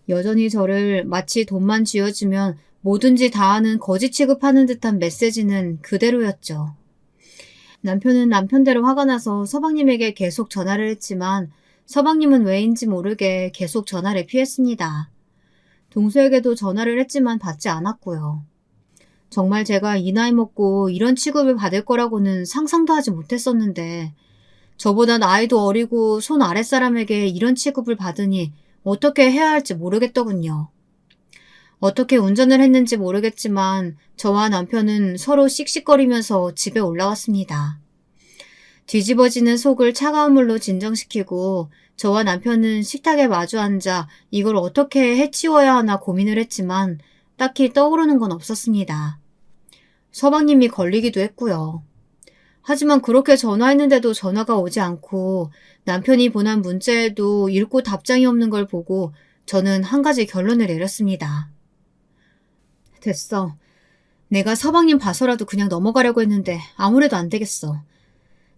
[SPEAKER 1] 여전히 저를 마치 돈만 쥐어주면 뭐든지 다 하는 거지 취급하는 듯한 메시지는 그대로였죠. 남편은 남편대로 화가 나서 서방님에게 계속 전화를 했지만 서방님은 왜인지 모르게 계속 전화를 피했습니다. 동서에게도 전화를 했지만 받지 않았고요. 정말 제가 이 나이 먹고 이런 취급을 받을 거라고는 상상도 하지 못했었는데 저보다 나이도 어리고 손 아랫사람에게 이런 취급을 받으니 어떻게 해야 할지 모르겠더군요. 어떻게 운전을 했는지 모르겠지만 저와 남편은 서로 씩씩거리면서 집에 올라왔습니다. 뒤집어지는 속을 차가운 물로 진정시키고 저와 남편은 식탁에 마주 앉아 이걸 어떻게 해치워야 하나 고민을 했지만 딱히 떠오르는 건 없었습니다. 서방님이 걸리기도 했고요. 하지만 그렇게 전화했는데도 전화가 오지 않고 남편이 보낸 문자에도 읽고 답장이 없는 걸 보고 저는 한 가지 결론을 내렸습니다. 됐어. 내가 서방님 봐서라도 그냥 넘어가려고 했는데 아무래도 안 되겠어.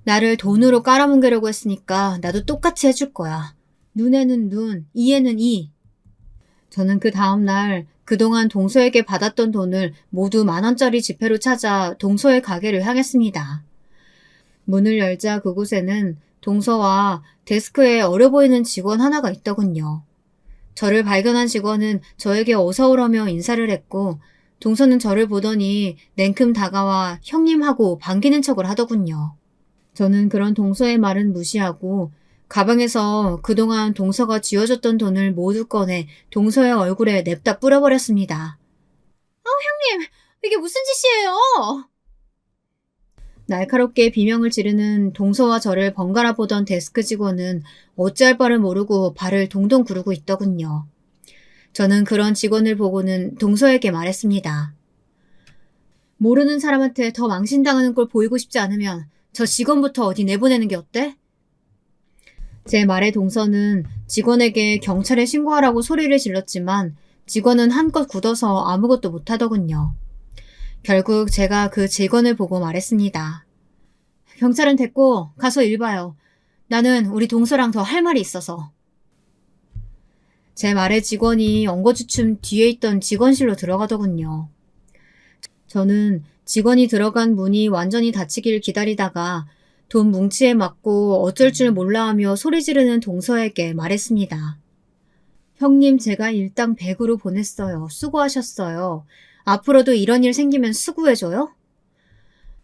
[SPEAKER 1] 나를 돈으로 깔아뭉개려고 했으니까 나도 똑같이 해줄 거야. 눈에는 눈, 이에는 이. 저는 그 다음날 그동안 동서에게 받았던 돈을 모두 10,000원짜리 지폐로 찾아 동서의 가게를 향했습니다. 문을 열자 그곳에는 동서와 데스크에 어려 보이는 직원 하나가 있더군요. 저를 발견한 직원은 저에게 어서 오라며 인사를 했고 동서는 저를 보더니 냉큼 다가와 형님하고 반기는 척을 하더군요. 저는 그런 동서의 말은 무시하고 가방에서 그동안 동서가 쥐어줬던 돈을 모두 꺼내 동서의 얼굴에 냅다 뿌려버렸습니다. 형님, 이게 무슨 짓이에요? 날카롭게 비명을 지르는 동서와 저를 번갈아 보던 데스크 직원은 어찌할 바를 모르고 발을 동동 구르고 있더군요. 저는 그런 직원을 보고는 동서에게 말했습니다. 모르는 사람한테 더 망신당하는 걸 보이고 싶지 않으면 저 직원부터 어디 내보내는 게 어때? 제 말에 동서는 직원에게 경찰에 신고하라고 소리를 질렀지만 직원은 한껏 굳어서 아무것도 못하더군요. 결국 제가 그 직원을 보고 말했습니다. 경찰은 됐고 가서 일 봐요. 나는 우리 동서랑 더 할 말이 있어서. 제 말에 직원이 엉거주춤 뒤에 있던 직원실로 들어가더군요. 저는 직원이 들어간 문이 완전히 닫히길 기다리다가 돈 뭉치에 맞고 어쩔 줄 몰라 하며 소리 지르는 동서에게 말했습니다. 형님 제가 일당 100으로 보냈어요. 수고하셨어요. 앞으로도 이런 일 생기면 수고해줘요?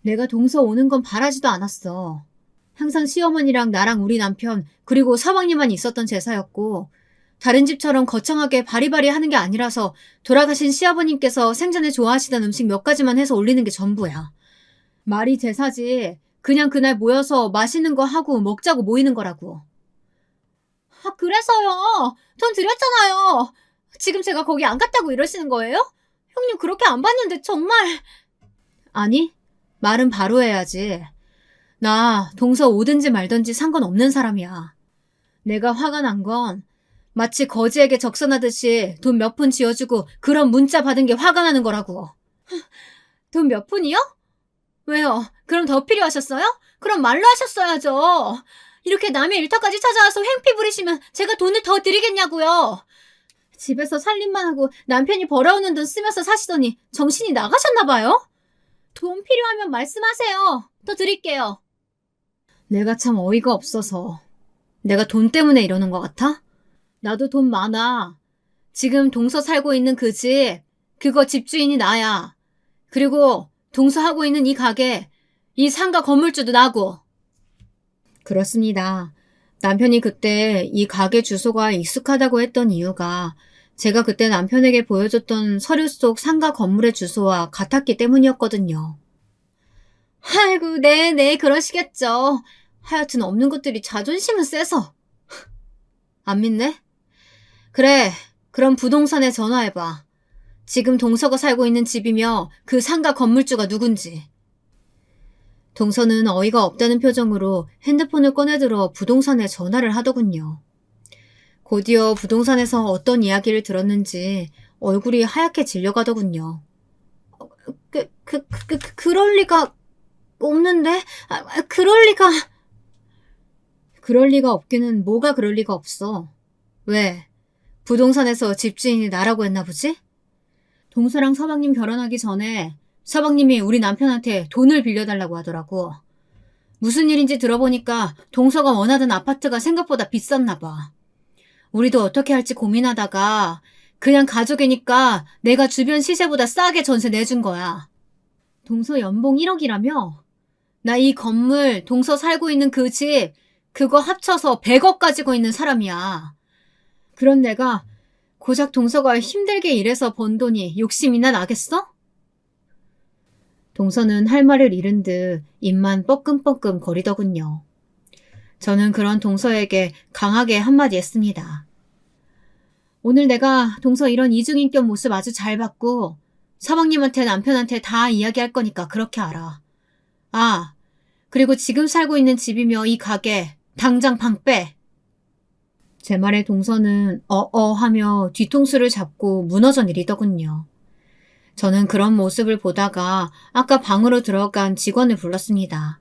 [SPEAKER 1] 내가 동서 오는 건 바라지도 않았어. 항상 시어머니랑 나랑 우리 남편 그리고 서방님만 있었던 제사였고 다른 집처럼 거창하게 바리바리 하는 게 아니라서 돌아가신 시아버님께서 생전에 좋아하시던 음식 몇 가지만 해서 올리는 게 전부야. 말이 제사지. 그냥 그날 모여서 맛있는 거 하고 먹자고 모이는 거라고. 그래서요. 돈 드렸잖아요. 지금 제가 거기 안 갔다고 이러시는 거예요? 형님 그렇게 안 봤는데 정말. 아니, 말은 바로 해야지. 나 동서 오든지 말든지 상관없는 사람이야. 내가 화가 난 건 마치 거지에게 적선하듯이 돈 몇 푼 지어주고 그런 문자 받은 게 화가 나는 거라고. 돈 몇 푼이요? 왜요? 그럼 더 필요하셨어요? 그럼 말로 하셨어야죠. 이렇게 남의 일터까지 찾아와서 횡피 부리시면 제가 돈을 더 드리겠냐고요. 집에서 살림만 하고 남편이 벌어오는 돈 쓰면서 사시더니 정신이 나가셨나 봐요? 돈 필요하면 말씀하세요. 더 드릴게요. 내가 참 어이가 없어서. 내가 돈 때문에 이러는 것 같아? 나도 돈 많아. 지금 동서 살고 있는 그 집, 그거 집주인이 나야. 그리고 동서 하고 있는 이 가게, 이 상가 건물주도 나고. 그렇습니다. 남편이 그때 이 가게 주소가 익숙하다고 했던 이유가 제가 그때 남편에게 보여줬던 서류 속 상가 건물의 주소와 같았기 때문이었거든요. 아이고, 네, 그러시겠죠. 하여튼 없는 것들이 자존심은 세서. 안 믿네? 그래, 그럼 부동산에 전화해봐. 지금 동서가 살고 있는 집이며 그 상가 건물주가 누군지. 동서는 어이가 없다는 표정으로 핸드폰을 꺼내들어 부동산에 전화를 하더군요. 곧이어 부동산에서 어떤 이야기를 들었는지 얼굴이 하얗게 질려가더군요. 그럴 리가 없는데? 그럴 리가... 그럴 리가 없기는 뭐가 그럴 리가 없어. 왜? 부동산에서 집주인이 나라고 했나 보지? 동서랑 서방님 결혼하기 전에 서방님이 우리 남편한테 돈을 빌려달라고 하더라고. 무슨 일인지 들어보니까 동서가 원하던 아파트가 생각보다 비쌌나 봐. 우리도 어떻게 할지 고민하다가 그냥 가족이니까 내가 주변 시세보다 싸게 전세 내준 거야. 동서 연봉 1억이라며? 나 이 건물, 동서 살고 있는 그 집, 그거 합쳐서 100억 가지고 있는 사람이야. 그런 내가 고작 동서가 힘들게 일해서 번 돈이 욕심이나 나겠어? 동서는 할 말을 잃은 듯 입만 뻐끔뻐끔 거리더군요. 저는 그런 동서에게 강하게 한마디 했습니다. 오늘 내가 동서 이런 이중인격 모습 아주 잘 봤고 서방님한테 남편한테 다 이야기할 거니까 그렇게 알아. 아, 그리고 지금 살고 있는 집이며 이 가게 당장 방 빼. 제 말에 동서는 하며 뒤통수를 잡고 무너져 내리더군요. 저는 그런 모습을 보다가 아까 방으로 들어간 직원을 불렀습니다.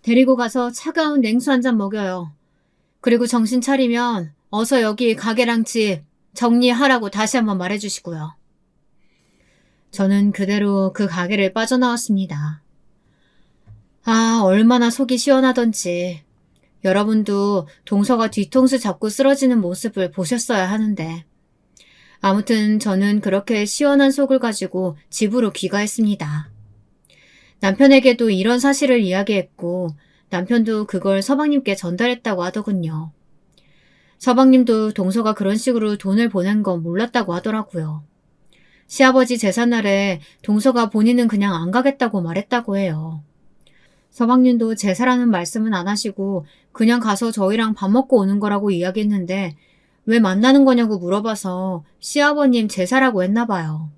[SPEAKER 1] 데리고 가서 차가운 냉수 한 잔 먹여요. 그리고 정신 차리면 어서 여기 가게랑 집 정리하라고 다시 한번 말해주시고요. 저는 그대로 그 가게를 빠져나왔습니다. 아, 얼마나 속이 시원하던지. 여러분도 동서가 뒤통수 잡고 쓰러지는 모습을 보셨어야 하는데. 아무튼 저는 그렇게 시원한 속을 가지고 집으로 귀가했습니다. 남편에게도 이런 사실을 이야기했고 남편도 그걸 서방님께 전달했다고 하더군요. 서방님도 동서가 그런 식으로 돈을 보낸 건 몰랐다고 하더라고요. 시아버지 제삿날에 동서가 본인은 그냥 안 가겠다고 말했다고 해요. 서방님도 제사라는 말씀은 안 하시고 그냥 가서 저희랑 밥 먹고 오는 거라고 이야기했는데 왜 만나는 거냐고 물어봐서 시아버님 제사라고 했나 봐요.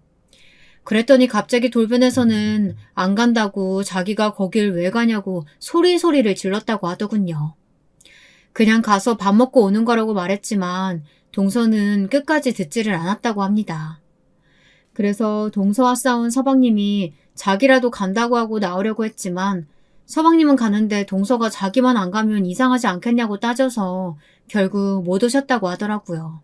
[SPEAKER 1] 그랬더니 갑자기 돌변해서는 안 간다고 자기가 거길 왜 가냐고 소리소리를 질렀다고 하더군요. 그냥 가서 밥 먹고 오는 거라고 말했지만 동서는 끝까지 듣지를 않았다고 합니다. 그래서 동서와 싸운 서방님이 자기라도 간다고 하고 나오려고 했지만 서방님은 가는데 동서가 자기만 안 가면 이상하지 않겠냐고 따져서 결국 못 오셨다고 하더라고요.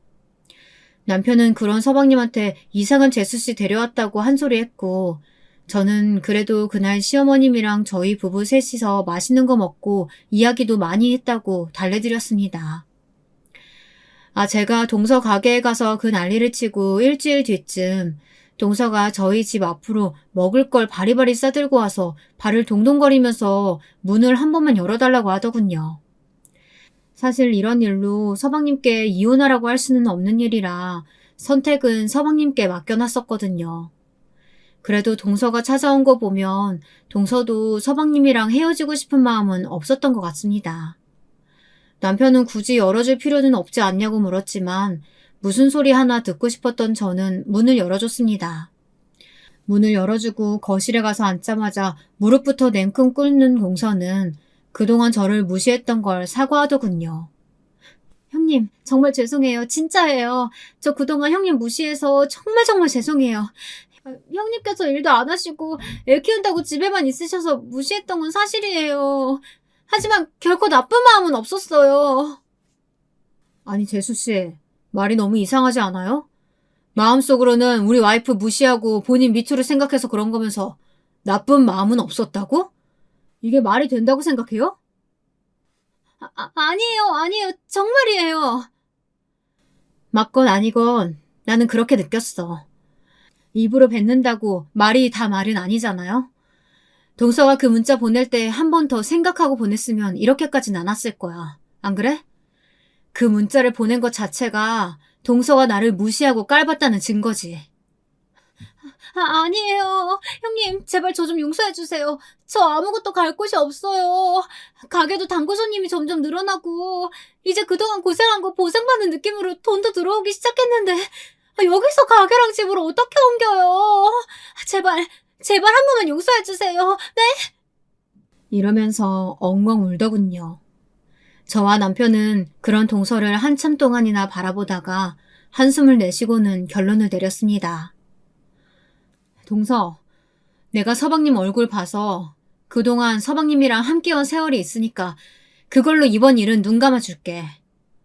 [SPEAKER 1] 남편은 그런 서방님한테 이상한 재수씨 데려왔다고 한 소리 했고 저는 그래도 그날 시어머님이랑 저희 부부 셋이서 맛있는 거 먹고 이야기도 많이 했다고 달래드렸습니다. 제가 동서 가게에 가서 그 난리를 치고 일주일 뒤쯤 동서가 저희 집 앞으로 먹을 걸 바리바리 싸들고 와서 발을 동동거리면서 문을 한 번만 열어달라고 하더군요. 사실 이런 일로 서방님께 이혼하라고 할 수는 없는 일이라 선택은 서방님께 맡겨놨었거든요. 그래도 동서가 찾아온 거 보면 동서도 서방님이랑 헤어지고 싶은 마음은 없었던 것 같습니다. 남편은 굳이 열어줄 필요는 없지 않냐고 물었지만 무슨 소리 하나 듣고 싶었던 저는 문을 열어줬습니다. 문을 열어주고 거실에 가서 앉자마자 무릎부터 냉큼 꿇는 동서는 그동안 저를 무시했던 걸 사과하더군요. 형님, 정말 죄송해요. 진짜예요. 저 그동안 형님 무시해서 정말 죄송해요. 형님께서 일도 안 하시고 애 키운다고 집에만 있으셔서 무시했던 건 사실이에요. 하지만 결코 나쁜 마음은 없었어요. 아니, 재수씨, 말이 너무 이상하지 않아요? 마음속으로는 우리 와이프 무시하고 본인 미투를 생각해서 그런 거면서 나쁜 마음은 없었다고? 이게 말이 된다고 생각해요? 아니에요. 정말이에요. 맞건 아니건 나는 그렇게 느꼈어. 입으로 뱉는다고 말이 다 말은 아니잖아요? 동서가 그 문자 보낼 때 한 번 더 생각하고 보냈으면 이렇게까진 않았을 거야. 안 그래? 그 문자를 보낸 것 자체가 동서가 나를 무시하고 깔봤다는 증거지. 아니에요. 형님, 제발 저 좀 용서해주세요. 저 아무것도 갈 곳이 없어요. 가게도 단골 손님이 점점 늘어나고 이제 그동안 고생한 거 보상받는 느낌으로 돈도 들어오기 시작했는데 여기서 가게랑 집을 어떻게 옮겨요? 제발 한 번만 용서해주세요. 네? 이러면서 엉엉 울더군요. 저와 남편은 그런 동서를 한참 동안이나 바라보다가 한숨을 내쉬고는 결론을 내렸습니다. 동서, 내가 서방님 얼굴 봐서 그동안 서방님이랑 함께한 세월이 있으니까 그걸로 이번 일은 눈 감아줄게.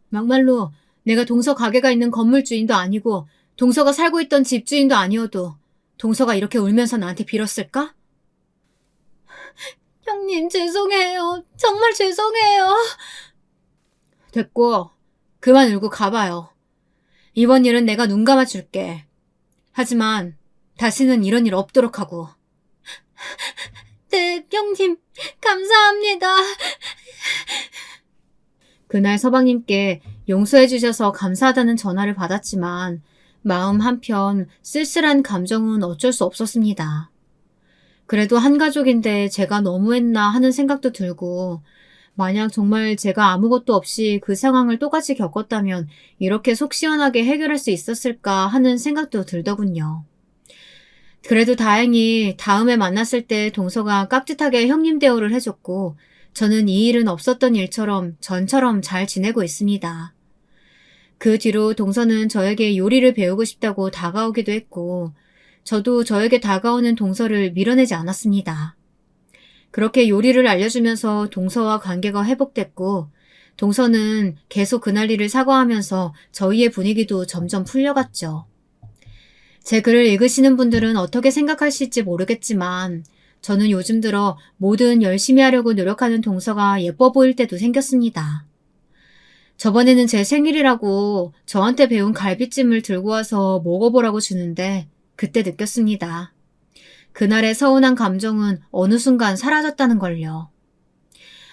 [SPEAKER 1] 막말로 내가 동서 가게가 있는 건물 주인도 아니고 동서가 살고 있던 집 주인도 아니어도 동서가 이렇게 울면서 나한테 빌었을까? 형님, 죄송해요. 정말 죄송해요. 됐고, 그만 울고 가봐요. 이번 일은 내가 눈 감아줄게. 하지만 다시는 이런 일 없도록 하고. 네, 형님, 감사합니다. 그날 서방님께 용서해 주셔서 감사하다는 전화를 받았지만 마음 한편 쓸쓸한 감정은 어쩔 수 없었습니다. 그래도 한 가족인데 제가 너무했나 하는 생각도 들고 만약 정말 제가 아무것도 없이 그 상황을 똑같이 겪었다면 이렇게 속 시원하게 해결할 수 있었을까 하는 생각도 들더군요. 그래도 다행히 다음에 만났을 때 동서가 깍듯하게 형님 대우를 해줬고 저는 이 일은 없었던 일처럼 전처럼 잘 지내고 있습니다. 그 뒤로 동서는 저에게 요리를 배우고 싶다고 다가오기도 했고 저도 저에게 다가오는 동서를 밀어내지 않았습니다. 그렇게 요리를 알려주면서 동서와 관계가 회복됐고 동서는 계속 그날 일을 사과하면서 저희의 분위기도 점점 풀려갔죠. 제 글을 읽으시는 분들은 어떻게 생각하실지 모르겠지만 저는 요즘 들어 뭐든 열심히 하려고 노력하는 동서가 예뻐 보일 때도 생겼습니다. 저번에는 제 생일이라고 저한테 배운 갈비찜을 들고 와서 먹어보라고 주는데 그때 느꼈습니다. 그날의 서운한 감정은 어느 순간 사라졌다는 걸요.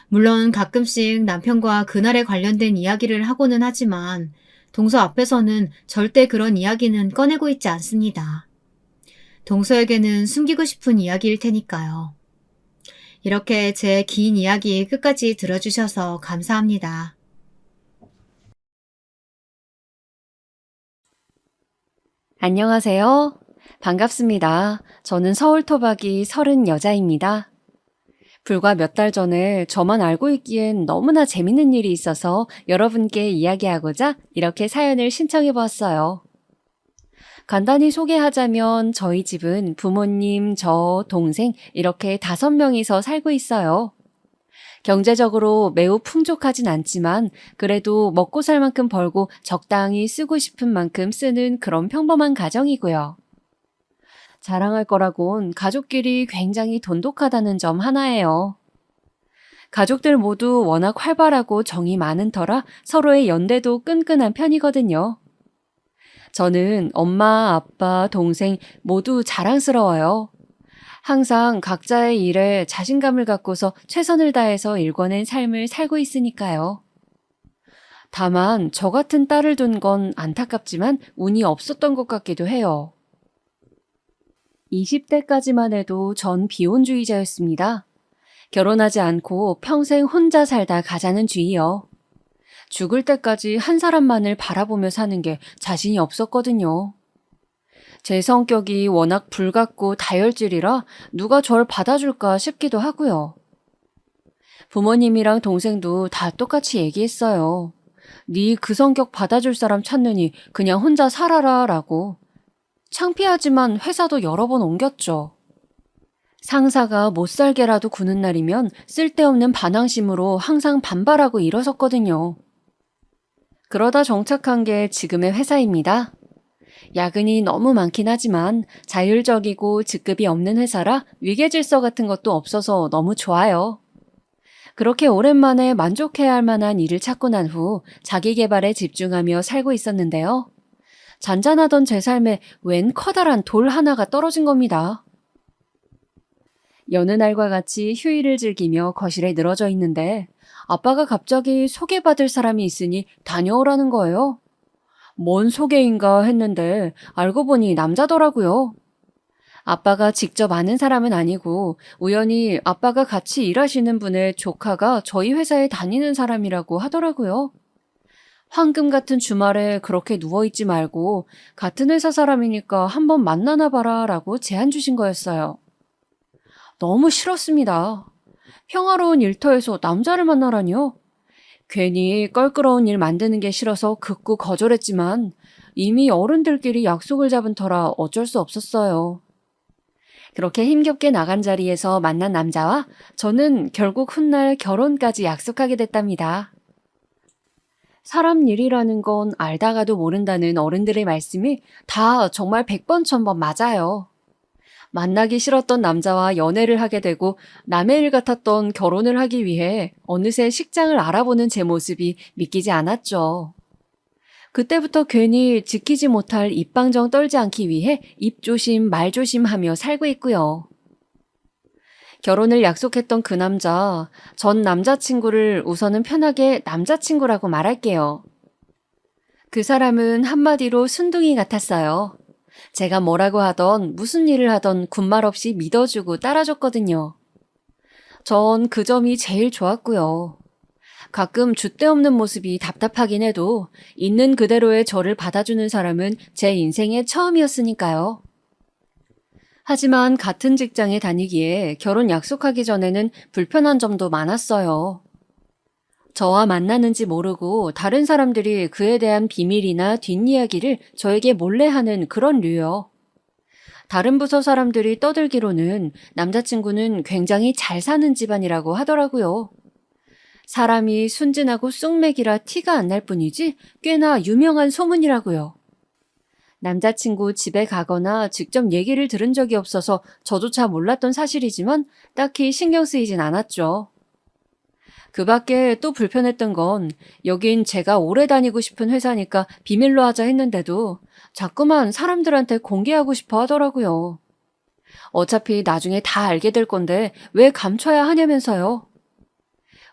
[SPEAKER 1] 물론 가끔씩 남편과 그날에 관련된 이야기를 하고는 하지만 동서 앞에서는 절대 그런 이야기는 꺼내고 있지 않습니다. 동서에게는 숨기고 싶은 이야기일 테니까요. 이렇게 제 긴 이야기 끝까지 들어주셔서 감사합니다.
[SPEAKER 2] 안녕하세요. 반갑습니다. 저는 서울 토박이 30 여자입니다. 불과 몇 달 전에 저만 알고 있기엔 너무나 재밌는 일이 있어서 여러분께 이야기하고자 이렇게 사연을 신청해 보았어요. 간단히 소개하자면 저희 집은 부모님, 저, 동생 이렇게 5명이서 살고 있어요. 경제적으로 매우 풍족하진 않지만 그래도 먹고 살 만큼 벌고 적당히 쓰고 싶은 만큼 쓰는 그런 평범한 가정이고요. 자랑할 거라곤 가족끼리 굉장히 돈독하다는 점 하나예요. 가족들 모두 워낙 활발하고 정이 많은 터라 서로의 연대도 끈끈한 편이거든요. 저는 엄마, 아빠, 동생 모두 자랑스러워요. 항상 각자의 일에 자신감을 갖고서 최선을 다해서 일궈낸 삶을 살고 있으니까요. 다만 저 같은 딸을 둔 건 안타깝지만 운이 없었던 것 같기도 해요. 20대까지만 해도 전 비혼주의자였습니다. 결혼하지 않고 평생 혼자 살다 가자는 주의요. 죽을 때까지 한 사람만을 바라보며 사는 게 자신이 없었거든요. 제 성격이 워낙 불같고 다혈질이라 누가 절 받아줄까 싶기도 하고요. 부모님이랑 동생도 다 똑같이 얘기했어요. 네 그 성격 받아줄 사람 찾느니 그냥 혼자 살아라 라고. 창피하지만 회사도 여러 번 옮겼죠. 상사가 못 살게라도 구는 날이면 쓸데없는 반항심으로 항상 반발하고 일어섰거든요. 그러다 정착한 게 지금의 회사입니다. 야근이 너무 많긴 하지만 자율적이고 직급이 없는 회사라 위계질서 같은 것도 없어서 너무 좋아요. 그렇게 오랜만에 만족해야 할 만한 일을 찾고 난 후 자기 개발에 집중하며 살고 있었는데요. 잔잔하던 제 삶에 웬 커다란 돌 하나가 떨어진 겁니다. 여느 날과 같이 휴일을 즐기며 거실에 늘어져 있는데 아빠가 갑자기 소개받을 사람이 있으니 다녀오라는 거예요. 뭔 소개인가 했는데 알고 보니 남자더라고요. 아빠가 직접 아는 사람은 아니고 우연히 아빠가 같이 일하시는 분의 조카가 저희 회사에 다니는 사람이라고 하더라고요. 황금 같은 주말에 그렇게 누워있지 말고 같은 회사 사람이니까 한번 만나나 봐라 라고 제안 주신 거였어요. 너무 싫었습니다. 평화로운 일터에서 남자를 만나라니요? 괜히 껄끄러운 일 만드는 게 싫어서 극구 거절했지만 이미 어른들끼리 약속을 잡은 터라 어쩔 수 없었어요. 그렇게 힘겹게 나간 자리에서 만난 남자와 저는 결국 훗날 결혼까지 약속하게 됐답니다. 사람 일이라는 건 알다가도 모른다는 어른들의 말씀이 다 정말 100번 1000번 맞아요. 만나기 싫었던 남자와 연애를 하게 되고 남의 일 같았던 결혼을 하기 위해 어느새 식장을 알아보는 제 모습이 믿기지 않았죠. 그때부터 괜히 지키지 못할 입방정 떨지 않기 위해 입조심 말조심하며 살고 있고요. 결혼을 약속했던 그 남자, 전 남자친구를 우선은 편하게 남자친구라고 말할게요. 그 사람은 한마디로 순둥이 같았어요. 제가 뭐라고 하던 무슨 일을 하던 군말 없이 믿어주고 따라줬거든요. 전 그 점이 제일 좋았고요. 가끔 줏대없는 모습이 답답하긴 해도 있는 그대로의 저를 받아주는 사람은 제 인생의 처음이었으니까요. 하지만 같은 직장에 다니기에 결혼 약속하기 전에는 불편한 점도 많았어요. 저와 만나는지 모르고 다른 사람들이 그에 대한 비밀이나 뒷이야기를 저에게 몰래 하는 그런 류요. 다른 부서 사람들이 떠들기로는 남자친구는 굉장히 잘 사는 집안이라고 하더라고요. 사람이 순진하고 쑥맥이라 티가 안 날 뿐이지 꽤나 유명한 소문이라고요. 남자친구 집에 가거나 직접 얘기를 들은 적이 없어서 저조차 몰랐던 사실이지만 딱히 신경 쓰이진 않았죠. 그 밖에 또 불편했던 건 여긴 제가 오래 다니고 싶은 회사니까 비밀로 하자 했는데도 자꾸만 사람들한테 공개하고 싶어 하더라고요. 어차피 나중에 다 알게 될 건데 왜 감춰야 하냐면서요.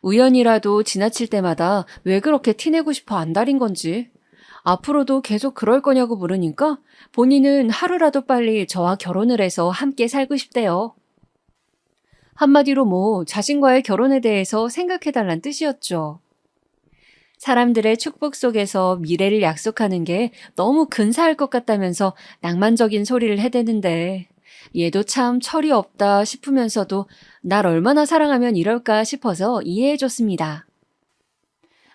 [SPEAKER 2] 우연이라도 지나칠 때마다 왜 그렇게 티내고 싶어 안달인 건지 앞으로도 계속 그럴 거냐고 물으니까 본인은 하루라도 빨리 저와 결혼을 해서 함께 살고 싶대요. 한마디로 뭐 자신과의 결혼에 대해서 생각해달란 뜻이었죠. 사람들의 축복 속에서 미래를 약속하는 게 너무 근사할 것 같다면서 낭만적인 소리를 해대는데 얘도 참 철이 없다 싶으면서도 날 얼마나 사랑하면 이럴까 싶어서 이해해줬습니다.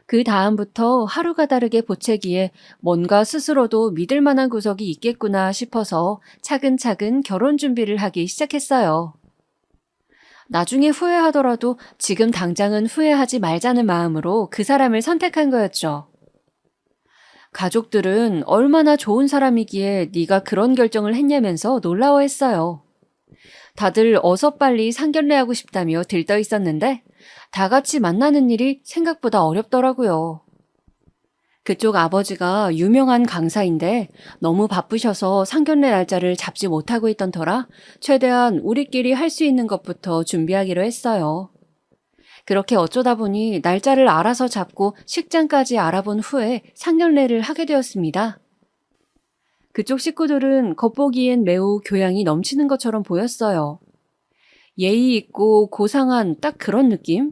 [SPEAKER 2] 그 다음부터 하루가 다르게 보채기에 뭔가 스스로도 믿을 만한 구석이 있겠구나 싶어서 차근차근 결혼 준비를 하기 시작했어요. 나중에 후회하더라도 지금 당장은 후회하지 말자는 마음으로 그 사람을 선택한 거였죠. 가족들은 얼마나 좋은 사람이기에 네가 그런 결정을 했냐면서 놀라워했어요. 다들 어서 빨리 상견례하고 싶다며 들떠 있었는데 다 같이 만나는 일이 생각보다 어렵더라고요. 그쪽 아버지가 유명한 강사인데 너무 바쁘셔서 상견례 날짜를 잡지 못하고 있던 터라 최대한 우리끼리 할 수 있는 것부터 준비하기로 했어요. 그렇게 어쩌다 보니 날짜를 알아서 잡고 식장까지 알아본 후에 상견례를 하게 되었습니다. 그쪽 식구들은 겉보기엔 매우 교양이 넘치는 것처럼 보였어요. 예의 있고 고상한 딱 그런 느낌?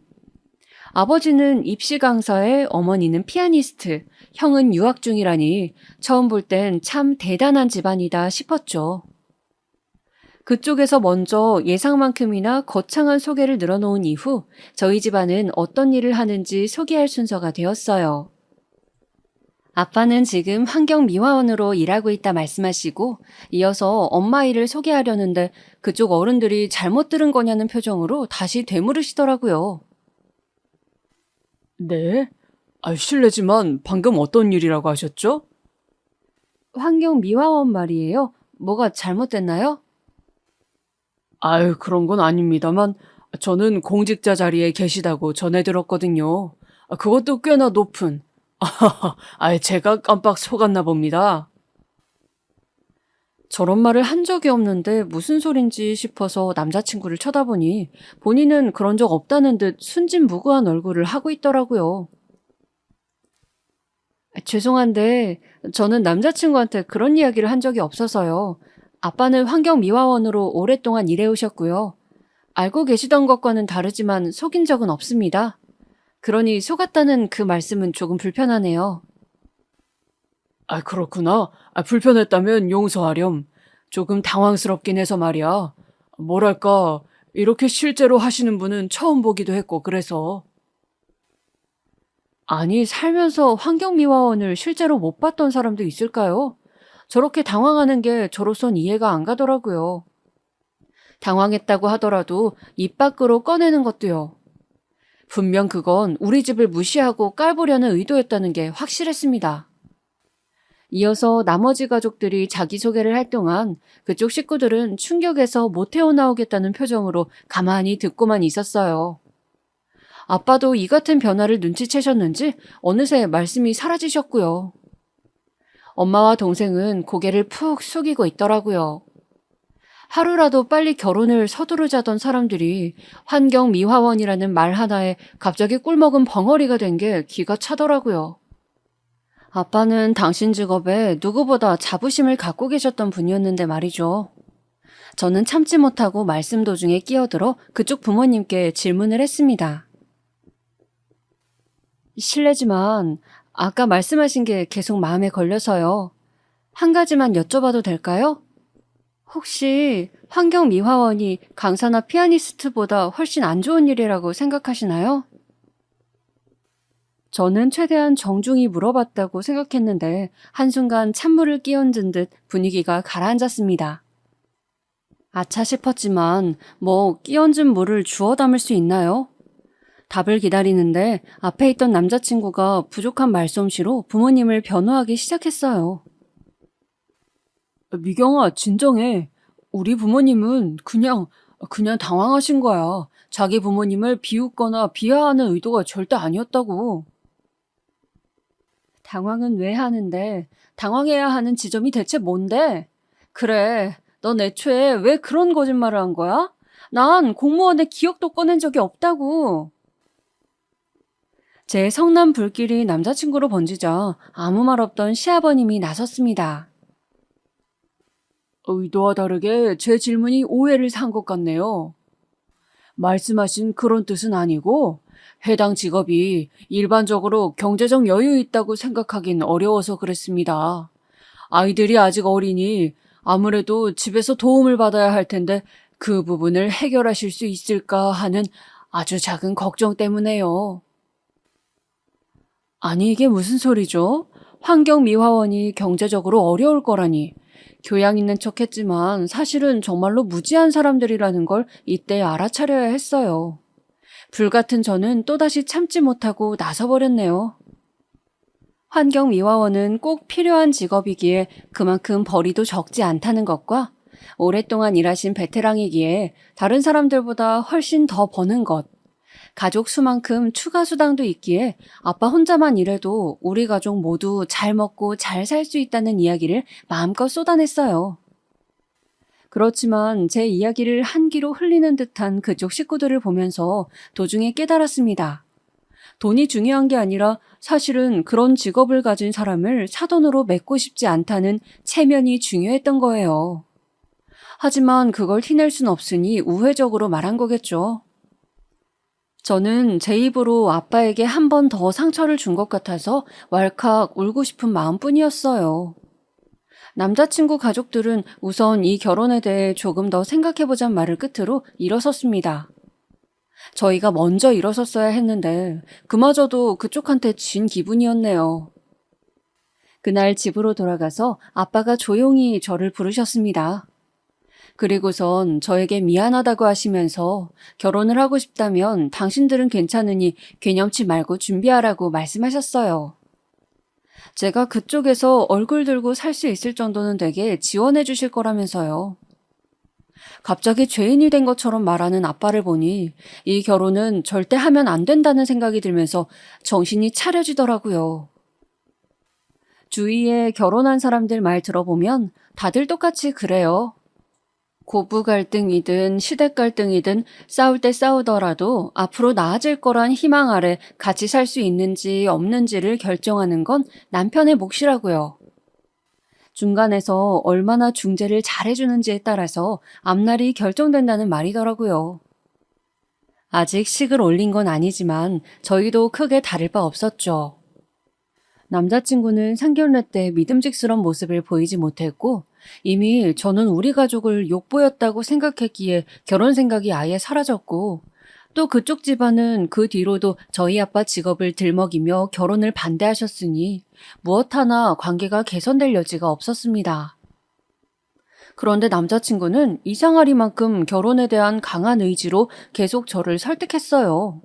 [SPEAKER 2] 아버지는 입시 강사에 어머니는 피아니스트, 형은 유학 중이라니 처음 볼 땐 참 대단한 집안이다 싶었죠. 그쪽에서 먼저 예상만큼이나 거창한 소개를 늘어놓은 이후 저희 집안은 어떤 일을 하는지 소개할 순서가 되었어요. 아빠는 지금 환경미화원으로 일하고 있다 말씀하시고 이어서 엄마 일을 소개하려는데 그쪽 어른들이 잘못 들은 거냐는 표정으로 다시 되물으시더라고요.
[SPEAKER 3] 네? 실례지만 방금 어떤 일이라고 하셨죠?
[SPEAKER 2] 환경미화원 말이에요. 뭐가 잘못됐나요?
[SPEAKER 3] 그런 건 아닙니다만 저는 공직자 자리에 계시다고 전해 들었거든요. 그것도 꽤나 높은. 제가 깜빡 속았나 봅니다.
[SPEAKER 2] 저런 말을 한 적이 없는데 무슨 소린지 싶어서 남자친구를 쳐다보니 본인은 그런 적 없다는 듯 순진무구한 얼굴을 하고 있더라고요. 죄송한데 저는 남자친구한테 그런 이야기를 한 적이 없어서요. 아빠는 환경미화원으로 오랫동안 일해오셨고요. 알고 계시던 것과는 다르지만 속인 적은 없습니다. 그러니 속았다는 그 말씀은 조금 불편하네요.
[SPEAKER 3] 그렇구나. 불편했다면 용서하렴. 조금 당황스럽긴 해서 말이야. 뭐랄까, 이렇게 실제로 하시는 분은 처음 보기도 했고, 그래서.
[SPEAKER 2] 아니, 살면서 환경미화원을 실제로 못 봤던 사람도 있을까요? 저렇게 당황하는 게 저로선 이해가 안 가더라고요. 당황했다고 하더라도 입 밖으로 꺼내는 것도요. 분명 그건 우리 집을 무시하고 깔보려는 의도였다는 게 확실했습니다. 이어서 나머지 가족들이 자기소개를 할 동안 그쪽 식구들은 충격에서 못 헤어나오겠다는 표정으로 가만히 듣고만 있었어요. 아빠도 이 같은 변화를 눈치채셨는지 어느새 말씀이 사라지셨고요. 엄마와 동생은 고개를 푹 숙이고 있더라고요. 하루라도 빨리 결혼을 서두르자던 사람들이 환경미화원이라는 말 하나에 갑자기 꿀먹은 벙어리가 된 게 기가 차더라고요. 아빠는 당신 직업에 누구보다 자부심을 갖고 계셨던 분이었는데 말이죠. 저는 참지 못하고 말씀 도중에 끼어들어 그쪽 부모님께 질문을 했습니다. 실례지만 아까 말씀하신 게 계속 마음에 걸려서요. 한 가지만 여쭤봐도 될까요? 혹시 환경미화원이 강사나 피아니스트보다 훨씬 안 좋은 일이라고 생각하시나요? 저는 최대한 정중히 물어봤다고 생각했는데 한순간 찬물을 끼얹은 듯 분위기가 가라앉았습니다. 아차 싶었지만 끼얹은 물을 주워 담을 수 있나요? 답을 기다리는데 앞에 있던 남자친구가 부족한 말솜씨로 부모님을 변호하기 시작했어요.
[SPEAKER 3] 미경아, 진정해. 우리 부모님은 그냥 당황하신 거야. 자기 부모님을 비웃거나 비하하는 의도가 절대 아니었다고.
[SPEAKER 2] 당황은 왜 하는데 당황해야 하는 지점이 대체 뭔데? 그래, 넌 애초에 왜 그런 거짓말을 한 거야? 난 공무원의 기억도 꺼낸 적이 없다고. 제 성남 불길이 남자친구로 번지자 아무 말 없던 시아버님이 나섰습니다.
[SPEAKER 3] 의도와 다르게 제 질문이 오해를 산 것 같네요. 말씀하신 그런 뜻은 아니고 해당 직업이 일반적으로 경제적 여유 있다고 생각하긴 어려워서 그랬습니다. 아이들이 아직 어리니 아무래도 집에서 도움을 받아야 할 텐데 그 부분을 해결하실 수 있을까 하는 아주 작은 걱정 때문에요.
[SPEAKER 2] 아니 이게 무슨 소리죠? 환경미화원이 경제적으로 어려울 거라니. 교양 있는 척했지만 사실은 정말로 무지한 사람들이라는 걸 이때 알아차려야 했어요. 불같은 저는 또다시 참지 못하고 나서버렸네요. 환경미화원은 꼭 필요한 직업이기에 그만큼 벌이도 적지 않다는 것과 오랫동안 일하신 베테랑이기에 다른 사람들보다 훨씬 더 버는 것, 가족 수만큼 추가 수당도 있기에 아빠 혼자만 일해도 우리 가족 모두 잘 먹고 잘 살 수 있다는 이야기를 마음껏 쏟아냈어요. 그렇지만 제 이야기를 한 귀로 흘리는 듯한 그쪽 식구들을 보면서 도중에 깨달았습니다. 돈이 중요한 게 아니라 사실은 그런 직업을 가진 사람을 사돈으로 맺고 싶지 않다는 체면이 중요했던 거예요. 하지만 그걸 티낼 순 없으니 우회적으로 말한 거겠죠. 저는 제 입으로 아빠에게 한 번 더 상처를 준 것 같아서 왈칵 울고 싶은 마음뿐이었어요. 남자친구 가족들은 우선 이 결혼에 대해 조금 더 생각해보잔 말을 끝으로 일어섰습니다. 저희가 먼저 일어섰어야 했는데 그마저도 그쪽한테 진 기분이었네요. 그날 집으로 돌아가서 아빠가 조용히 저를 부르셨습니다. 그리고선 저에게 미안하다고 하시면서 결혼을 하고 싶다면 당신들은 괜찮으니 개념치 말고 준비하라고 말씀하셨어요. 제가 그쪽에서 얼굴 들고 살 수 있을 정도는 되게 지원해 주실 거라면서요. 갑자기 죄인이 된 것처럼 말하는 아빠를 보니 이 결혼은 절대 하면 안 된다는 생각이 들면서 정신이 차려지더라고요. 주위에 결혼한 사람들 말 들어보면 다들 똑같이 그래요. 고부 갈등이든 시댁 갈등이든 싸울 때 싸우더라도 앞으로 나아질 거란 희망 아래 같이 살 수 있는지 없는지를 결정하는 건 남편의 몫이라고요. 중간에서 얼마나 중재를 잘해주는지에 따라서 앞날이 결정된다는 말이더라고요. 아직 식을 올린 건 아니지만 저희도 크게 다를 바 없었죠. 남자친구는 상견례 때 믿음직스러운 모습을 보이지 못했고 이미 저는 우리 가족을 욕보였다고 생각했기에 결혼 생각이 아예 사라졌고 또 그쪽 집안은 그 뒤로도 저희 아빠 직업을 들먹이며 결혼을 반대하셨으니 무엇 하나 관계가 개선될 여지가 없었습니다. 그런데 남자친구는 이상하리만큼 결혼에 대한 강한 의지로 계속 저를 설득했어요.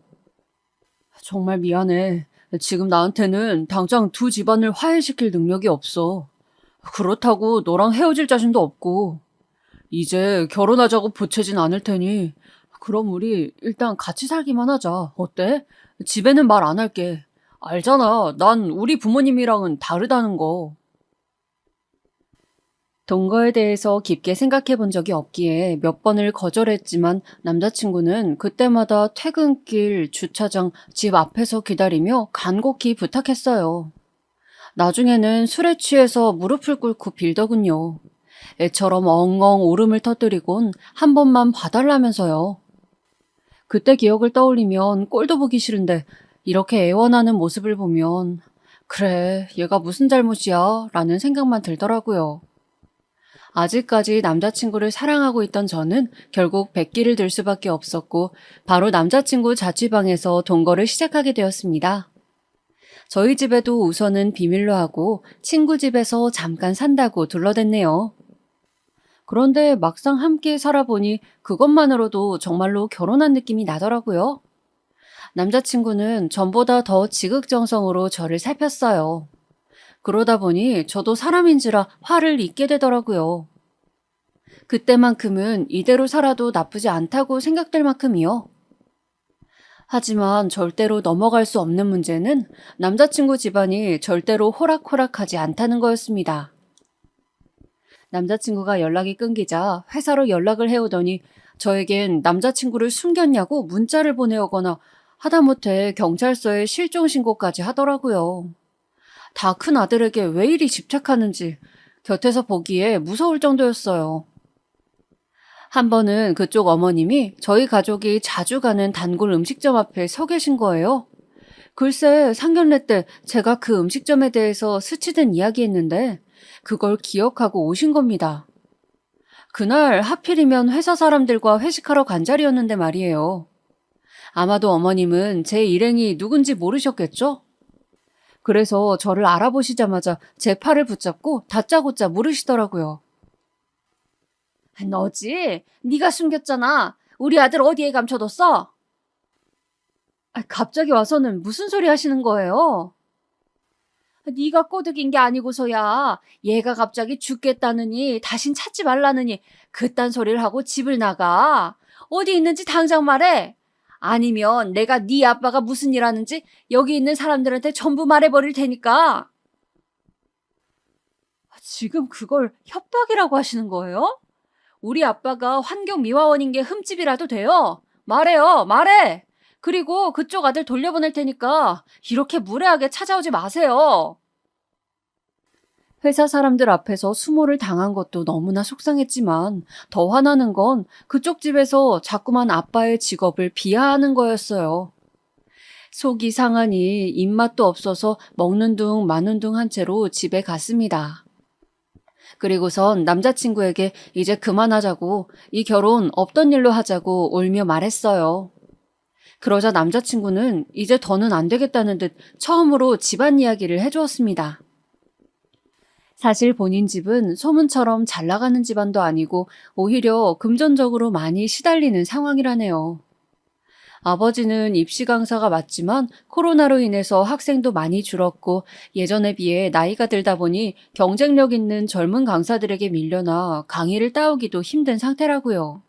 [SPEAKER 2] 정말 미안해. 지금 나한테는 당장 두 집안을 화해시킬 능력이 없어. 그렇다고 너랑 헤어질 자신도 없고. 이제 결혼하자고 보채진 않을 테니 그럼 우리 일단 같이 살기만 하자. 어때? 집에는 말 안 할게. 알잖아. 난 우리 부모님이랑은 다르다는 거. 동거에 대해서 깊게 생각해 본 적이 없기에 몇 번을 거절했지만 남자친구는 그때마다 퇴근길, 주차장, 집 앞에서 기다리며 간곡히 부탁했어요. 나중에는 술에 취해서 무릎을 꿇고 빌더군요. 애처럼 엉엉 울음을 터뜨리곤 한 번만 봐달라면서요. 그때 기억을 떠올리면 꼴도 보기 싫은데 이렇게 애원하는 모습을 보면 그래, 얘가 무슨 잘못이야 라는 생각만 들더라고요. 아직까지 남자친구를 사랑하고 있던 저는 결국 백기를 들 수밖에 없었고 바로 남자친구 자취방에서 동거를 시작하게 되었습니다. 저희 집에도 우선은 비밀로 하고 친구 집에서 잠깐 산다고 둘러댔네요. 그런데 막상 함께 살아보니 그것만으로도 정말로 결혼한 느낌이 나더라고요. 남자친구는 전보다 더 지극정성으로 저를 살폈어요. 그러다 보니 저도 사람인지라 화를 잇게 되더라고요. 그때만큼은 이대로 살아도 나쁘지 않다고 생각될 만큼이요. 하지만 절대로 넘어갈 수 없는 문제는 남자친구 집안이 절대로 호락호락하지 않다는 거였습니다. 남자친구가 연락이 끊기자 회사로 연락을 해오더니 저에겐 남자친구를 숨겼냐고 문자를 보내오거나 하다못해 경찰서에 실종 신고까지 하더라고요. 다 큰 아들에게 왜 이리 집착하는지 곁에서 보기에 무서울 정도였어요. 한 번은 그쪽 어머님이 저희 가족이 자주 가는 단골 음식점 앞에 서 계신 거예요. 글쎄 상견례 때 제가 그 음식점에 대해서 스치듯 이야기했는데 그걸 기억하고 오신 겁니다. 그날 하필이면 회사 사람들과 회식하러 간 자리였는데 말이에요. 아마도 어머님은 제 일행이 누군지 모르셨겠죠? 그래서 저를 알아보시자마자 제 팔을 붙잡고 다짜고짜 물으시더라고요. 너지? 네가 숨겼잖아. 우리 아들 어디에 감춰뒀어? 갑자기 와서는 무슨 소리 하시는 거예요? 네가 꼬드긴 게 아니고서야 얘가 갑자기 죽겠다느니 다신 찾지 말라느니 그딴 소리를 하고 집을 나가. 어디 있는지 당장 말해. 아니면 내가 네 아빠가 무슨 일 하는지 여기 있는 사람들한테 전부 말해버릴 테니까. 지금 그걸 협박이라고 하시는 거예요?
[SPEAKER 3] 우리 아빠가 환경미화원인 게 흠집이라도 돼요? 말해요, 말해! 그리고 그쪽 아들 돌려보낼 테니까 이렇게 무례하게 찾아오지 마세요. 회사 사람들 앞에서 수모를 당한 것도 너무나 속상했지만 더 화나는 건 그쪽 집에서 자꾸만 아빠의 직업을 비하하는 거였어요. 속이 상하니 입맛도 없어서 먹는 둥 마는 둥 한 채로 집에 갔습니다. 그리고선 남자친구에게 이제 그만하자고, 이 결혼 없던 일로 하자고 울며 말했어요. 그러자 남자친구는 이제 더는 안 되겠다는 듯 처음으로 집안 이야기를 해주었습니다. 사실 본인 집은 소문처럼 잘 나가는 집안도 아니고 오히려 금전적으로 많이 시달리는 상황이라네요. 아버지는 입시 강사가 맞지만 코로나로 인해서 학생도 많이 줄었고 예전에 비해 나이가 들다 보니 경쟁력 있는 젊은 강사들에게 밀려나 강의를 따오기도 힘든 상태라고요.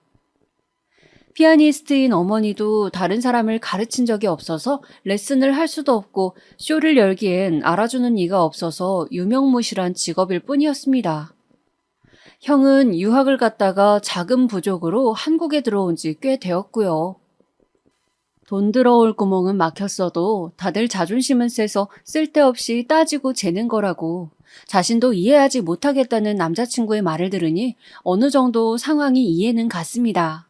[SPEAKER 3] 피아니스트인 어머니도 다른 사람을 가르친 적이 없어서 레슨을 할 수도 없고 쇼를 열기엔 알아주는 이가 없어서 유명무실한 직업일 뿐이었습니다. 형은 유학을 갔다가 자금 부족으로 한국에 들어온 지 꽤 되었고요. 돈 들어올 구멍은 막혔어도 다들 자존심은 세서 쓸데없이 따지고 재는 거라고 자신도 이해하지 못하겠다는 남자친구의 말을 들으니 어느 정도 상황이 이해는 갔습니다.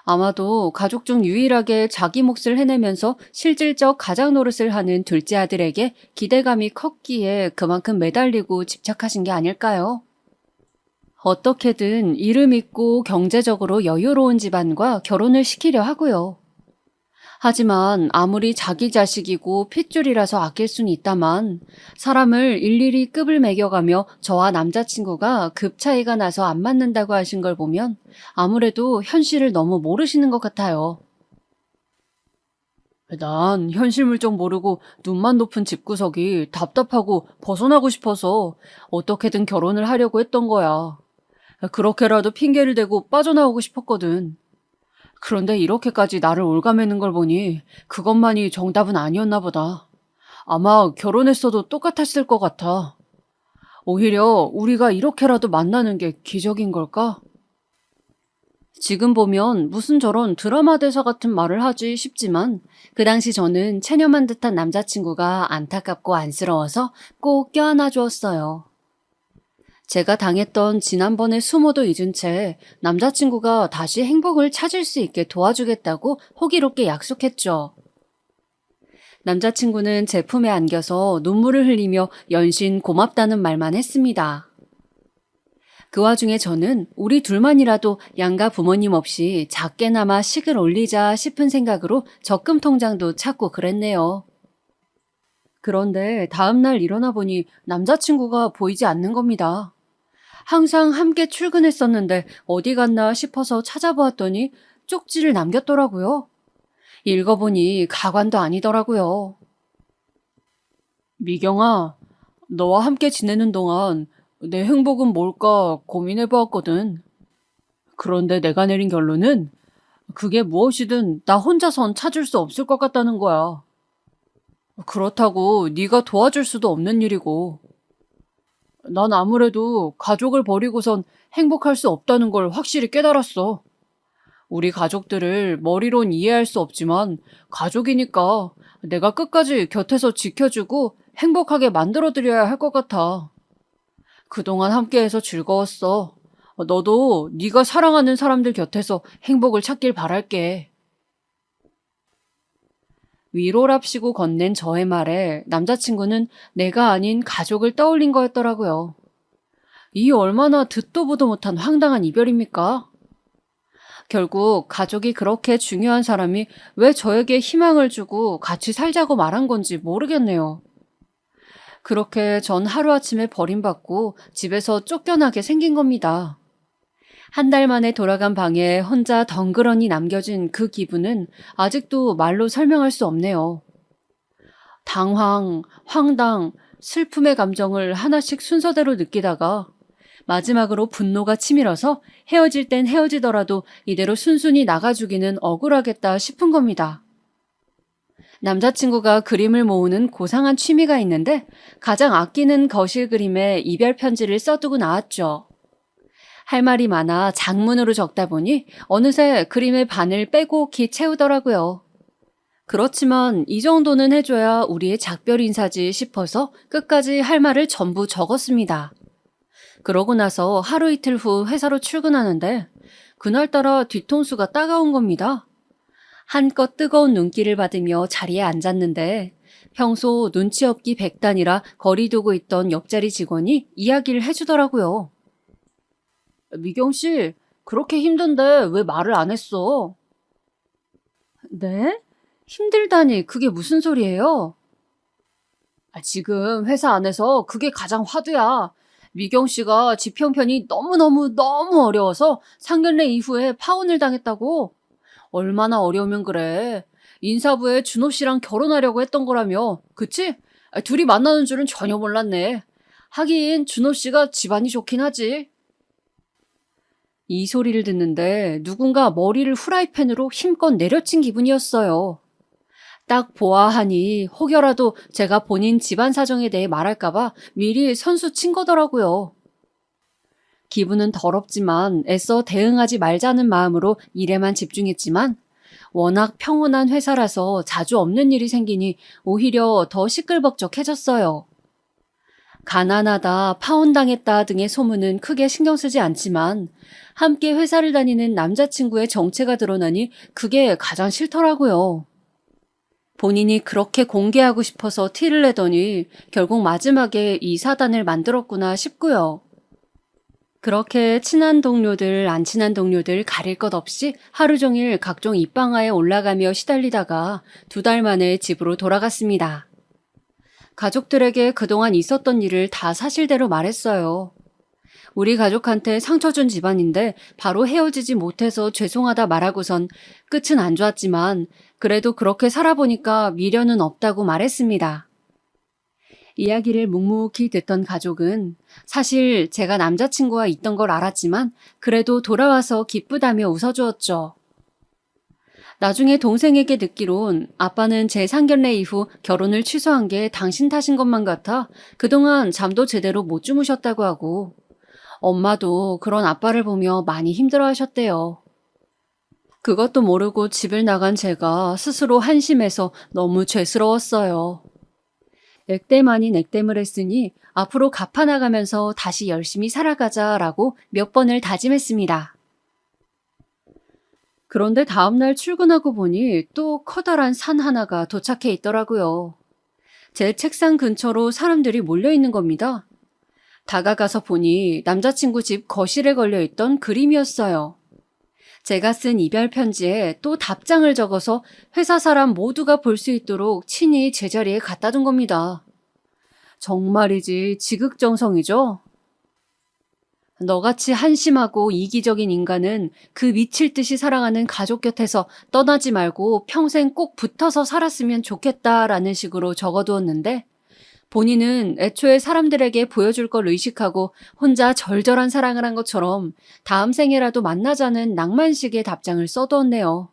[SPEAKER 3] 아마도 가족 중 유일하게 자기 몫을 해내면서 실질적 가장 노릇을 하는 둘째 아들에게 기대감이 컸기에 그만큼 매달리고 집착하신 게 아닐까요? 어떻게든 이름 있고 경제적으로 여유로운 집안과 결혼을 시키려 하고요. 하지만 아무리 자기 자식이고 핏줄이라서 아낄 수는 있다만 사람을 일일이 급을 매겨가며 저와 남자친구가 급 차이가 나서 안 맞는다고 하신 걸 보면 아무래도 현실을 너무 모르시는 것 같아요. 난 현실 물정 모르고 눈만 높은 집구석이 답답하고 벗어나고 싶어서 어떻게든 결혼을 하려고 했던 거야. 그렇게라도 핑계를 대고 빠져나오고 싶었거든. 그런데 이렇게까지 나를 올가매는 걸 보니 그것만이 정답은 아니었나 보다. 아마 결혼했어도 똑같았을 것 같아. 오히려 우리가 이렇게라도 만나는 게 기적인 걸까? 지금 보면 무슨 저런 드라마 대사 같은 말을 하지 싶지만 그 당시 저는 체념한 듯한 남자친구가 안타깝고 안쓰러워서 꼭 껴안아 주었어요. 제가 당했던 지난번의 수모도 잊은 채 남자친구가 다시 행복을 찾을 수 있게 도와주겠다고 호기롭게 약속했죠. 남자친구는 제 품에 안겨서 눈물을 흘리며 연신 고맙다는 말만 했습니다. 그 와중에 저는 우리 둘만이라도 양가 부모님 없이 작게나마 식을 올리자 싶은 생각으로 적금 통장도 찾고 그랬네요. 그런데 다음날 일어나 보니 남자친구가 보이지 않는 겁니다. 항상 함께 출근했었는데 어디 갔나 싶어서 찾아보았더니 쪽지를 남겼더라고요. 읽어보니 가관도 아니더라고요. 미경아, 너와 함께 지내는 동안 내 행복은 뭘까 고민해보았거든. 그런데 내가 내린 결론은 그게 무엇이든 나 혼자선 찾을 수 없을 것 같다는 거야. 그렇다고 네가 도와줄 수도 없는 일이고. 난 아무래도 가족을 버리고선 행복할 수 없다는 걸 확실히 깨달았어. 우리 가족들을 머리론 이해할 수 없지만 가족이니까 내가 끝까지 곁에서 지켜주고 행복하게 만들어드려야 할 것 같아. 그동안 함께해서 즐거웠어. 너도 네가 사랑하는 사람들 곁에서 행복을 찾길 바랄게. 위로랍시고 건넨 저의 말에 남자친구는 내가 아닌 가족을 떠올린 거였더라고요. 이 얼마나 듣도 보도 못한 황당한 이별입니까? 결국 가족이 그렇게 중요한 사람이 왜 저에게 희망을 주고 같이 살자고 말한 건지 모르겠네요. 그렇게 전 하루아침에 버림받고 집에서 쫓겨나게 생긴 겁니다. 한 달 만에 돌아간 방에 혼자 덩그러니 남겨진 그 기분은 아직도 말로 설명할 수 없네요. 당황, 황당, 슬픔의 감정을 하나씩 순서대로 느끼다가 마지막으로 분노가 치밀어서 헤어질 땐 헤어지더라도 이대로 순순히 나가주기는 억울하겠다 싶은 겁니다. 남자친구가 그림을 모으는 고상한 취미가 있는데 가장 아끼는 거실 그림에 이별 편지를 써두고 나왔죠.
[SPEAKER 2] 할 말이 많아 장문으로 적다 보니 어느새 그림의 반을 빼곡히 채우더라고요. 그렇지만 이 정도는 해줘야 우리의 작별 인사지 싶어서 끝까지 할 말을 전부 적었습니다. 그러고 나서 하루 이틀 후 회사로 출근하는데 그날따라 뒤통수가 따가운 겁니다. 한껏 뜨거운 눈길을 받으며 자리에 앉았는데 평소 눈치 없기 백단이라 거리 두고 있던 옆자리 직원이 이야기를 해주더라고요.
[SPEAKER 3] 미경 씨, 그렇게 힘든데 왜 말을 안 했어?
[SPEAKER 2] 네? 힘들다니 그게 무슨 소리예요?
[SPEAKER 3] 지금 회사 안에서 그게 가장 화두야. 미경 씨가 집 형편이 너무 어려워서 상견례 이후에 파혼을 당했다고. 얼마나 어려우면 그래. 인사부에 준호 씨랑 결혼하려고 했던 거라며. 그치? 둘이 만나는 줄은 전혀 몰랐네. 하긴 준호 씨가 집안이 좋긴 하지.
[SPEAKER 2] 이 소리를 듣는데 누군가 머리를 후라이팬으로 힘껏 내려친 기분이었어요. 딱 보아하니 혹여라도 제가 본인 집안 사정에 대해 말할까봐 미리 선수 친 거더라고요. 기분은 더럽지만 애써 대응하지 말자는 마음으로 일에만 집중했지만 워낙 평온한 회사라서 자주 없는 일이 생기니 오히려 더 시끌벅적해졌어요. 가난하다, 파혼당했다 등의 소문은 크게 신경 쓰지 않지만 함께 회사를 다니는 남자친구의 정체가 드러나니 그게 가장 싫더라고요. 본인이 그렇게 공개하고 싶어서 티를 내더니 결국 마지막에 이 사단을 만들었구나 싶고요. 그렇게 친한 동료들, 안 친한 동료들 가릴 것 없이 하루 종일 각종 입방아에 올라가며 시달리다가 2달 만에 집으로 돌아갔습니다. 가족들에게 그동안 있었던 일을 다 사실대로 말했어요. 우리 가족한테 상처 준 집안인데 바로 헤어지지 못해서 죄송하다 말하고선 끝은 안 좋았지만 그래도 그렇게 살아보니까 미련은 없다고 말했습니다. 이야기를 묵묵히 듣던 가족은 사실 제가 남자친구와 있던 걸 알았지만 그래도 돌아와서 기쁘다며 웃어주었죠. 나중에 동생에게 듣기론 아빠는 제 상견례 이후 결혼을 취소한 게 당신 탓인 것만 같아 그동안 잠도 제대로 못 주무셨다고 하고 엄마도 그런 아빠를 보며 많이 힘들어하셨대요. 그것도 모르고 집을 나간 제가 스스로 한심해서 너무 죄스러웠어요. 액땜 아닌 액땜을 했으니 앞으로 갚아나가면서 다시 열심히 살아가자라고 몇 번을 다짐했습니다. 그런데 다음날 출근하고 보니 또 커다란 산 하나가 도착해 있더라고요. 제 책상 근처로 사람들이 몰려 있는 겁니다. 다가가서 보니 남자친구 집 거실에 걸려있던 그림이었어요. 제가 쓴 이별 편지에 또 답장을 적어서 회사 사람 모두가 볼 수 있도록 친히 제자리에 갖다 둔 겁니다. 정말이지 지극정성이죠? 너같이 한심하고 이기적인 인간은 그 미칠 듯이 사랑하는 가족 곁에서 떠나지 말고 평생 꼭 붙어서 살았으면 좋겠다라는 식으로 적어두었는데 본인은 애초에 사람들에게 보여줄 걸 의식하고 혼자 절절한 사랑을 한 것처럼 다음 생에라도 만나자는 낭만식의 답장을 써두었네요.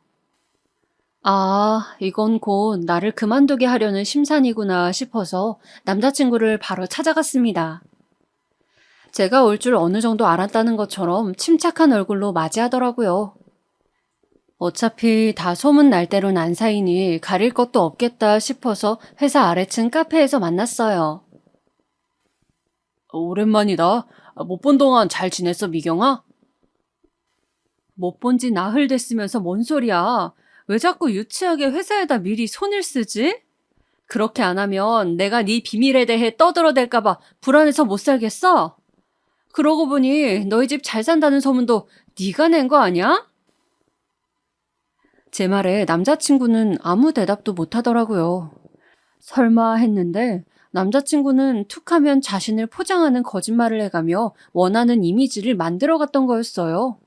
[SPEAKER 2] 아, 이건 곧 나를 그만두게 하려는 심산이구나 싶어서 남자친구를 바로 찾아갔습니다. 제가 올 줄 어느 정도 알았다는 것처럼 침착한 얼굴로 맞이하더라고요. 어차피 다 소문 날 대로 난 사이니 가릴 것도 없겠다 싶어서 회사 아래층 카페에서 만났어요.
[SPEAKER 3] 오랜만이다. 못 본 동안 잘 지냈어, 미경아?
[SPEAKER 2] 못 본 지 나흘 됐으면서 뭔 소리야. 왜 자꾸 유치하게 회사에다 미리 손을 쓰지? 그렇게 안 하면 내가 네 비밀에 대해 떠들어댈까 봐 불안해서 못 살겠어? 그러고 보니 너희 집 잘 산다는 소문도 네가 낸 거 아니야? 제 말에 남자친구는 아무 대답도 못 하더라고요. 설마 했는데 남자친구는 툭하면 자신을 포장하는 거짓말을 해가며 원하는 이미지를 만들어갔던 거였어요.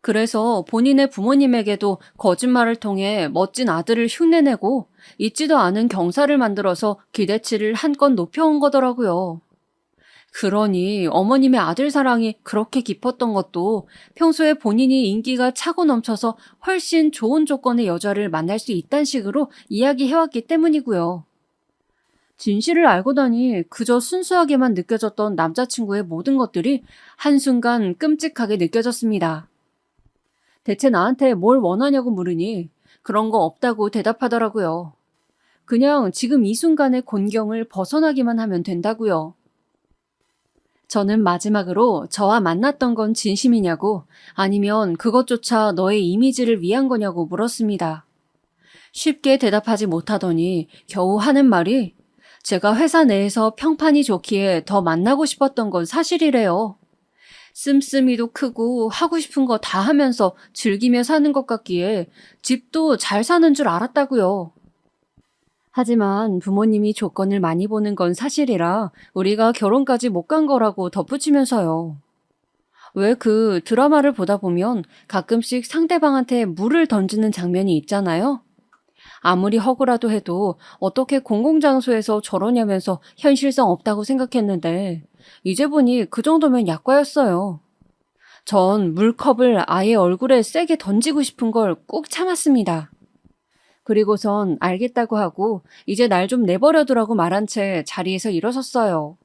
[SPEAKER 2] 그래서 본인의 부모님에게도 거짓말을 통해 멋진 아들을 흉내내고 있지도 않은 경사를 만들어서 기대치를 한껏 높여온 거더라고요. 그러니 어머님의 아들 사랑이 그렇게 깊었던 것도 평소에 본인이 인기가 차고 넘쳐서 훨씬 좋은 조건의 여자를 만날 수 있다는 식으로 이야기해왔기 때문이고요.
[SPEAKER 3] 진실을 알고 나니 그저 순수하게만 느껴졌던 남자친구의 모든 것들이 한순간 끔찍하게 느껴졌습니다. 대체 나한테 뭘 원하냐고 물으니 그런 거 없다고 대답하더라고요. 그냥 지금 이 순간의 곤경을 벗어나기만 하면 된다고요. 저는 마지막으로 저와 만났던 건 진심이냐고 아니면 그것조차 너의 이미지를 위한 거냐고 물었습니다. 쉽게 대답하지 못하더니 겨우 하는 말이 제가 회사 내에서 평판이 좋기에 더 만나고 싶었던 건 사실이래요. 씀씀이도 크고 하고 싶은 거 다 하면서 즐기며 사는 것 같기에 집도 잘 사는 줄 알았다고요. 하지만 부모님이 조건을 많이 보는 건 사실이라 우리가 결혼까지 못 간 거라고 덧붙이면서요. 왜 그 드라마를 보다 보면 가끔씩 상대방한테 물을 던지는 장면이 있잖아요? 아무리 허구라도 해도 어떻게 공공장소에서 저러냐면서 현실성 없다고 생각했는데 이제 보니 그 정도면 약과였어요. 전 물컵을 아예 얼굴에 세게 던지고 싶은 걸 꾹 참았습니다. 그리고선 알겠다고 하고 이제 날 좀 내버려두라고 말한 채 자리에서 일어섰어요.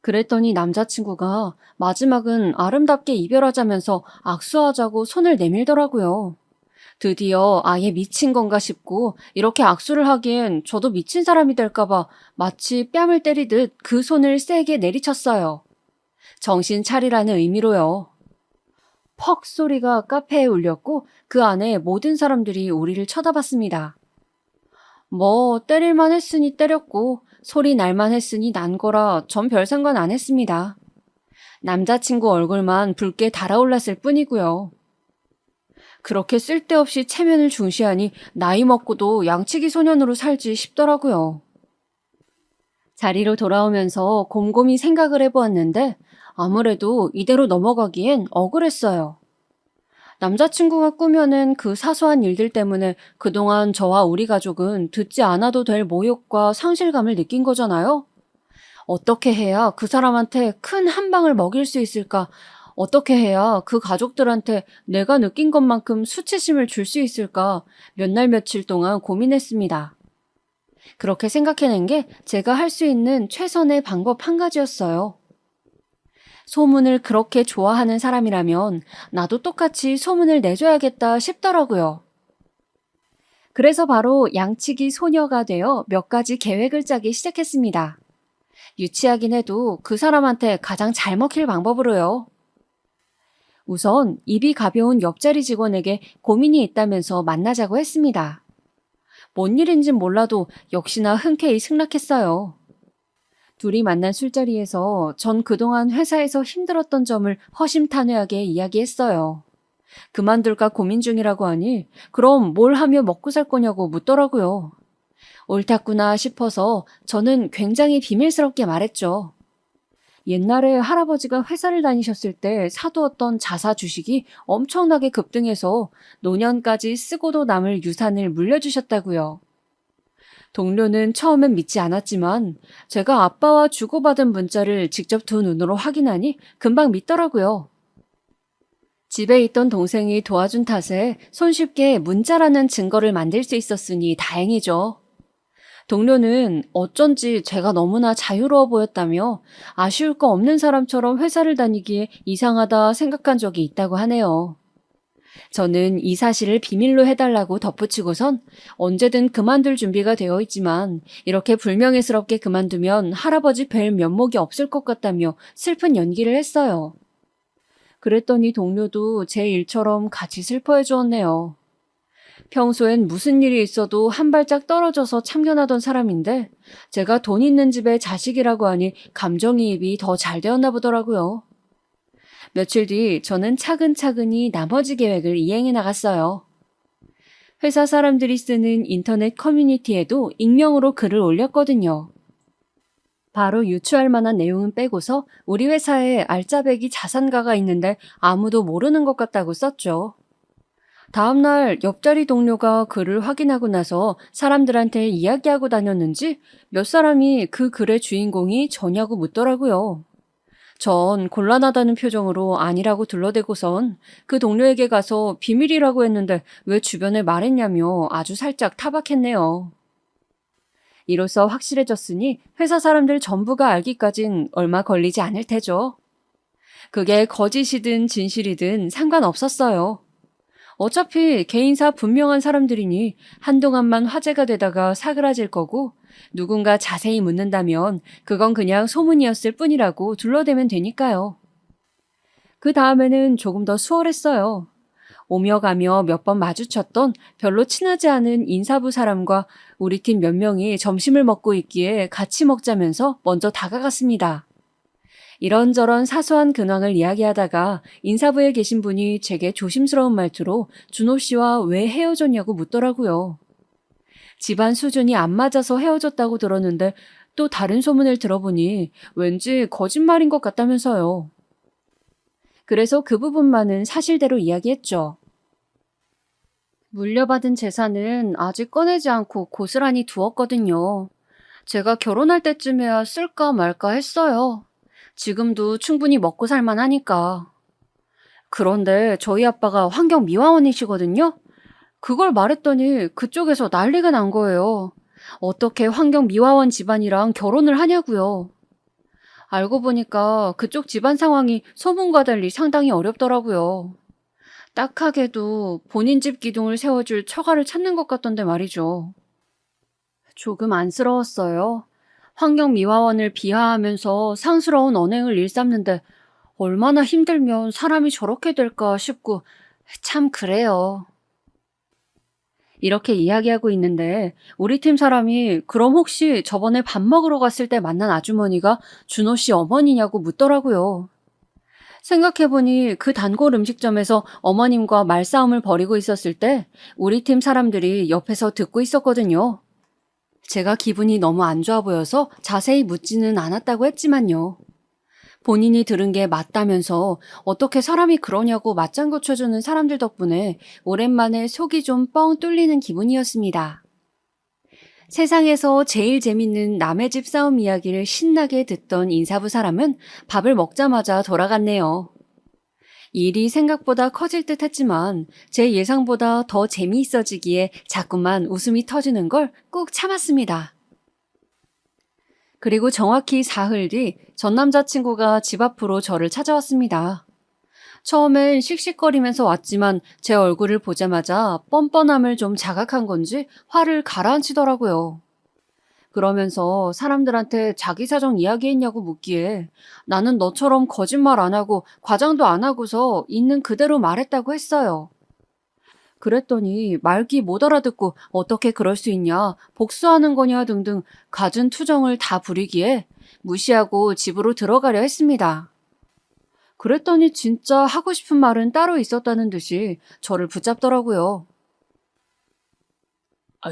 [SPEAKER 3] 그랬더니 남자친구가 마지막은 아름답게 이별하자면서 악수하자고 손을 내밀더라고요. 드디어 아예 미친 건가 싶고 이렇게 악수를 하기엔 저도 미친 사람이 될까봐 마치 뺨을 때리듯 그 손을 세게 내리쳤어요. 정신 차리라는 의미로요. 퍽 소리가 카페에 울렸고 그 안에 모든 사람들이 우리를 쳐다봤습니다. 뭐 때릴만 했으니 때렸고 소리 날만 했으니 난 거라 전 별 상관 안 했습니다. 남자친구 얼굴만 붉게 달아올랐을 뿐이고요. 그렇게 쓸데없이 체면을 중시하니 나이 먹고도 양치기 소년으로 살지 싶더라고요. 자리로 돌아오면서 곰곰이 생각을 해보았는데 아무래도 이대로 넘어가기엔 억울했어요. 남자친구가 꾸며낸 그 사소한 일들 때문에 그동안 저와 우리 가족은 듣지 않아도 될 모욕과 상실감을 느낀 거잖아요? 어떻게 해야 그 사람한테 큰 한 방을 먹일 수 있을까? 어떻게 해야 그 가족들한테 내가 느낀 것만큼 수치심을 줄 수 있을까? 몇 날 며칠 동안 고민했습니다. 그렇게 생각해낸 게 제가 할 수 있는 최선의 방법 한 가지였어요. 소문을 그렇게 좋아하는 사람이라면 나도 똑같이 소문을 내줘야겠다 싶더라고요. 그래서 바로 양치기 소녀가 되어 몇 가지 계획을 짜기 시작했습니다. 유치하긴 해도 그 사람한테 가장 잘 먹힐 방법으로요. 우선 입이 가벼운 옆자리 직원에게 고민이 있다면서 만나자고 했습니다. 뭔 일인진 몰라도 역시나 흔쾌히 승낙했어요. 둘이 만난 술자리에서 전 그동안 회사에서 힘들었던 점을 허심탄회하게 이야기했어요. 그만둘까 고민 중이라고 하니 그럼 뭘 하며 먹고 살 거냐고 묻더라고요. 옳았구나 싶어서 저는 굉장히 비밀스럽게 말했죠. 옛날에 할아버지가 회사를 다니셨을 때 사두었던 자사 주식이 엄청나게 급등해서 노년까지 쓰고도 남을 유산을 물려주셨다고요. 동료는 처음엔 믿지 않았지만 제가 아빠와 주고받은 문자를 직접 두 눈으로 확인하니 금방 믿더라고요. 집에 있던 동생이 도와준 탓에 손쉽게 문자라는 증거를 만들 수 있었으니 다행이죠. 동료는 어쩐지 제가 너무나 자유로워 보였다며 아쉬울 거 없는 사람처럼 회사를 다니기에 이상하다 생각한 적이 있다고 하네요. 저는 이 사실을 비밀로 해달라고 덧붙이고선 언제든 그만둘 준비가 되어 있지만 이렇게 불명예스럽게 그만두면 할아버지 뵐 면목이 없을 것 같다며 슬픈 연기를 했어요. 그랬더니 동료도 제 일처럼 같이 슬퍼해 주었네요. 평소엔 무슨 일이 있어도 한 발짝 떨어져서 참견하던 사람인데 제가 돈 있는 집의 자식이라고 하니 감정이입이 더 잘 되었나 보더라고요. 며칠 뒤 저는 차근차근히 나머지 계획을 이행해 나갔어요. 회사 사람들이 쓰는 인터넷 커뮤니티에도 익명으로 글을 올렸거든요. 바로 유추할 만한 내용은 빼고서 우리 회사에 알짜배기 자산가가 있는데 아무도 모르는 것 같다고 썼죠. 다음날 옆자리 동료가 글을 확인하고 나서 사람들한테 이야기하고 다녔는지 몇 사람이 그 글의 주인공이 저냐고 묻더라고요. 전 곤란하다는 표정으로 아니라고 둘러대고선 그 동료에게 가서 비밀이라고 했는데 왜 주변에 말했냐며 아주 살짝 타박했네요.
[SPEAKER 2] 이로써 확실해졌으니 회사 사람들 전부가 알기까진 얼마 걸리지 않을 테죠. 그게 거짓이든 진실이든 상관없었어요. 어차피 개인사 분명한 사람들이니 한동안만 화제가 되다가 사그라질 거고 누군가 자세히 묻는다면 그건 그냥 소문이었을 뿐이라고 둘러대면 되니까요. 그 다음에는 조금 더 수월했어요. 오며 가며 몇 번 마주쳤던 별로 친하지 않은 인사부 사람과 우리 팀 몇 명이 점심을 먹고 있기에 같이 먹자면서 먼저 다가갔습니다. 이런저런 사소한 근황을 이야기하다가 인사부에 계신 분이 제게 조심스러운 말투로 준호 씨와 왜 헤어졌냐고 묻더라고요. 집안 수준이 안 맞아서 헤어졌다고 들었는데 또 다른 소문을 들어보니 왠지 거짓말인 것 같다면서요. 그래서 그 부분만은 사실대로 이야기했죠. 물려받은 재산은 아직 꺼내지 않고 고스란히 두었거든요. 제가 결혼할 때쯤에야 쓸까 말까 했어요. 지금도 충분히 먹고 살만 하니까. 그런데 저희 아빠가 환경미화원이시거든요? 그걸 말했더니 그쪽에서 난리가 난 거예요. 어떻게 환경미화원 집안이랑 결혼을 하냐고요. 알고 보니까 그쪽 집안 상황이 소문과 달리 상당히 어렵더라고요. 딱하게도 본인 집 기둥을 세워줄 처가를 찾는 것 같던데 말이죠. 조금 안쓰러웠어요. 환경미화원을 비하하면서 상스러운 언행을 일삼는데 얼마나 힘들면 사람이 저렇게 될까 싶고 참 그래요. 이렇게 이야기하고 있는데 우리 팀 사람이 그럼 혹시 저번에 밥 먹으러 갔을 때 만난 아주머니가 준호 씨 어머니냐고 묻더라고요. 생각해보니 그 단골 음식점에서 어머님과 말싸움을 벌이고 있었을 때 우리 팀 사람들이 옆에서 듣고 있었거든요. 제가 기분이 너무 안 좋아 보여서 자세히 묻지는 않았다고 했지만요. 본인이 들은 게 맞다면서 어떻게 사람이 그러냐고 맞장구 쳐주는 사람들 덕분에 오랜만에 속이 좀 뻥 뚫리는 기분이었습니다. 세상에서 제일 재밌는 남의 집 싸움 이야기를 신나게 듣던 인사부 사람은 밥을 먹자마자 돌아갔네요. 일이 생각보다 커질 듯 했지만 제 예상보다 더 재미있어지기에 자꾸만 웃음이 터지는 걸 꾹 참았습니다. 그리고 정확히 사흘 뒤 전 남자친구가 집 앞으로 저를 찾아왔습니다. 처음엔 씩씩거리면서 왔지만 제 얼굴을 보자마자 뻔뻔함을 좀 자각한 건지 화를 가라앉히더라고요. 그러면서 사람들한테 자기 사정 이야기했냐고 묻기에 나는 너처럼 거짓말 안 하고 과장도 안 하고서 있는 그대로 말했다고 했어요. 그랬더니 말귀 못 알아듣고 어떻게 그럴 수 있냐, 복수하는 거냐 등등 갖은 투정을 다 부리기에 무시하고 집으로 들어가려 했습니다. 그랬더니 진짜 하고 싶은 말은 따로 있었다는 듯이 저를 붙잡더라고요.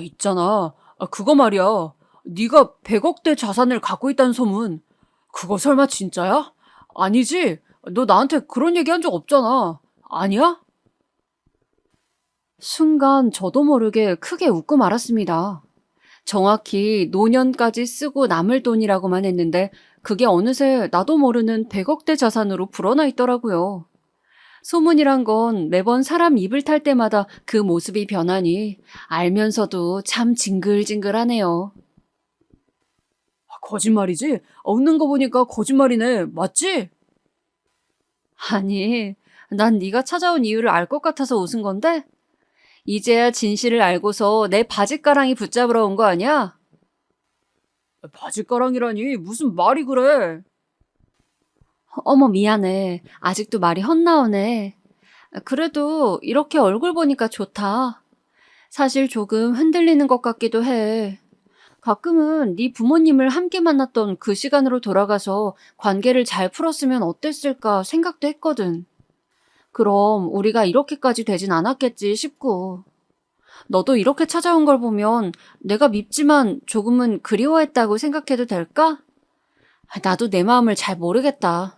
[SPEAKER 3] 있잖아. 그거 말이야. 네가 100억대 자산을 갖고 있다는 소문. 그거 설마 진짜야? 아니지? 너 나한테 그런 얘기 한 적 없잖아. 아니야?
[SPEAKER 2] 순간 저도 모르게 크게 웃고 말았습니다. 정확히 노년까지 쓰고 남을 돈이라고만 했는데 그게 어느새 나도 모르는 100억대 자산으로 불어나 있더라고요. 소문이란 건 매번 사람 입을 탈 때마다 그 모습이 변하니 알면서도 참 징글징글하네요.
[SPEAKER 3] 거짓말이지? 웃는 거 보니까 거짓말이네. 맞지?
[SPEAKER 2] 아니, 난 네가 찾아온 이유를 알 것 같아서 웃은 건데 이제야 진실을 알고서 내 바짓가랑이 붙잡으러 온 거 아니야?
[SPEAKER 3] 바짓가랑이라니 무슨 말이 그래?
[SPEAKER 2] 어머 미안해. 아직도 말이 헛나오네. 그래도 이렇게 얼굴 보니까 좋다. 사실 조금 흔들리는 것 같기도 해. 가끔은 네 부모님을 함께 만났던 그 시간으로 돌아가서 관계를 잘 풀었으면 어땠을까 생각도 했거든. 그럼 우리가 이렇게까지 되진 않았겠지 싶고. 너도 이렇게 찾아온 걸 보면 내가 밉지만 조금은 그리워했다고 생각해도 될까? 나도 내 마음을 잘 모르겠다.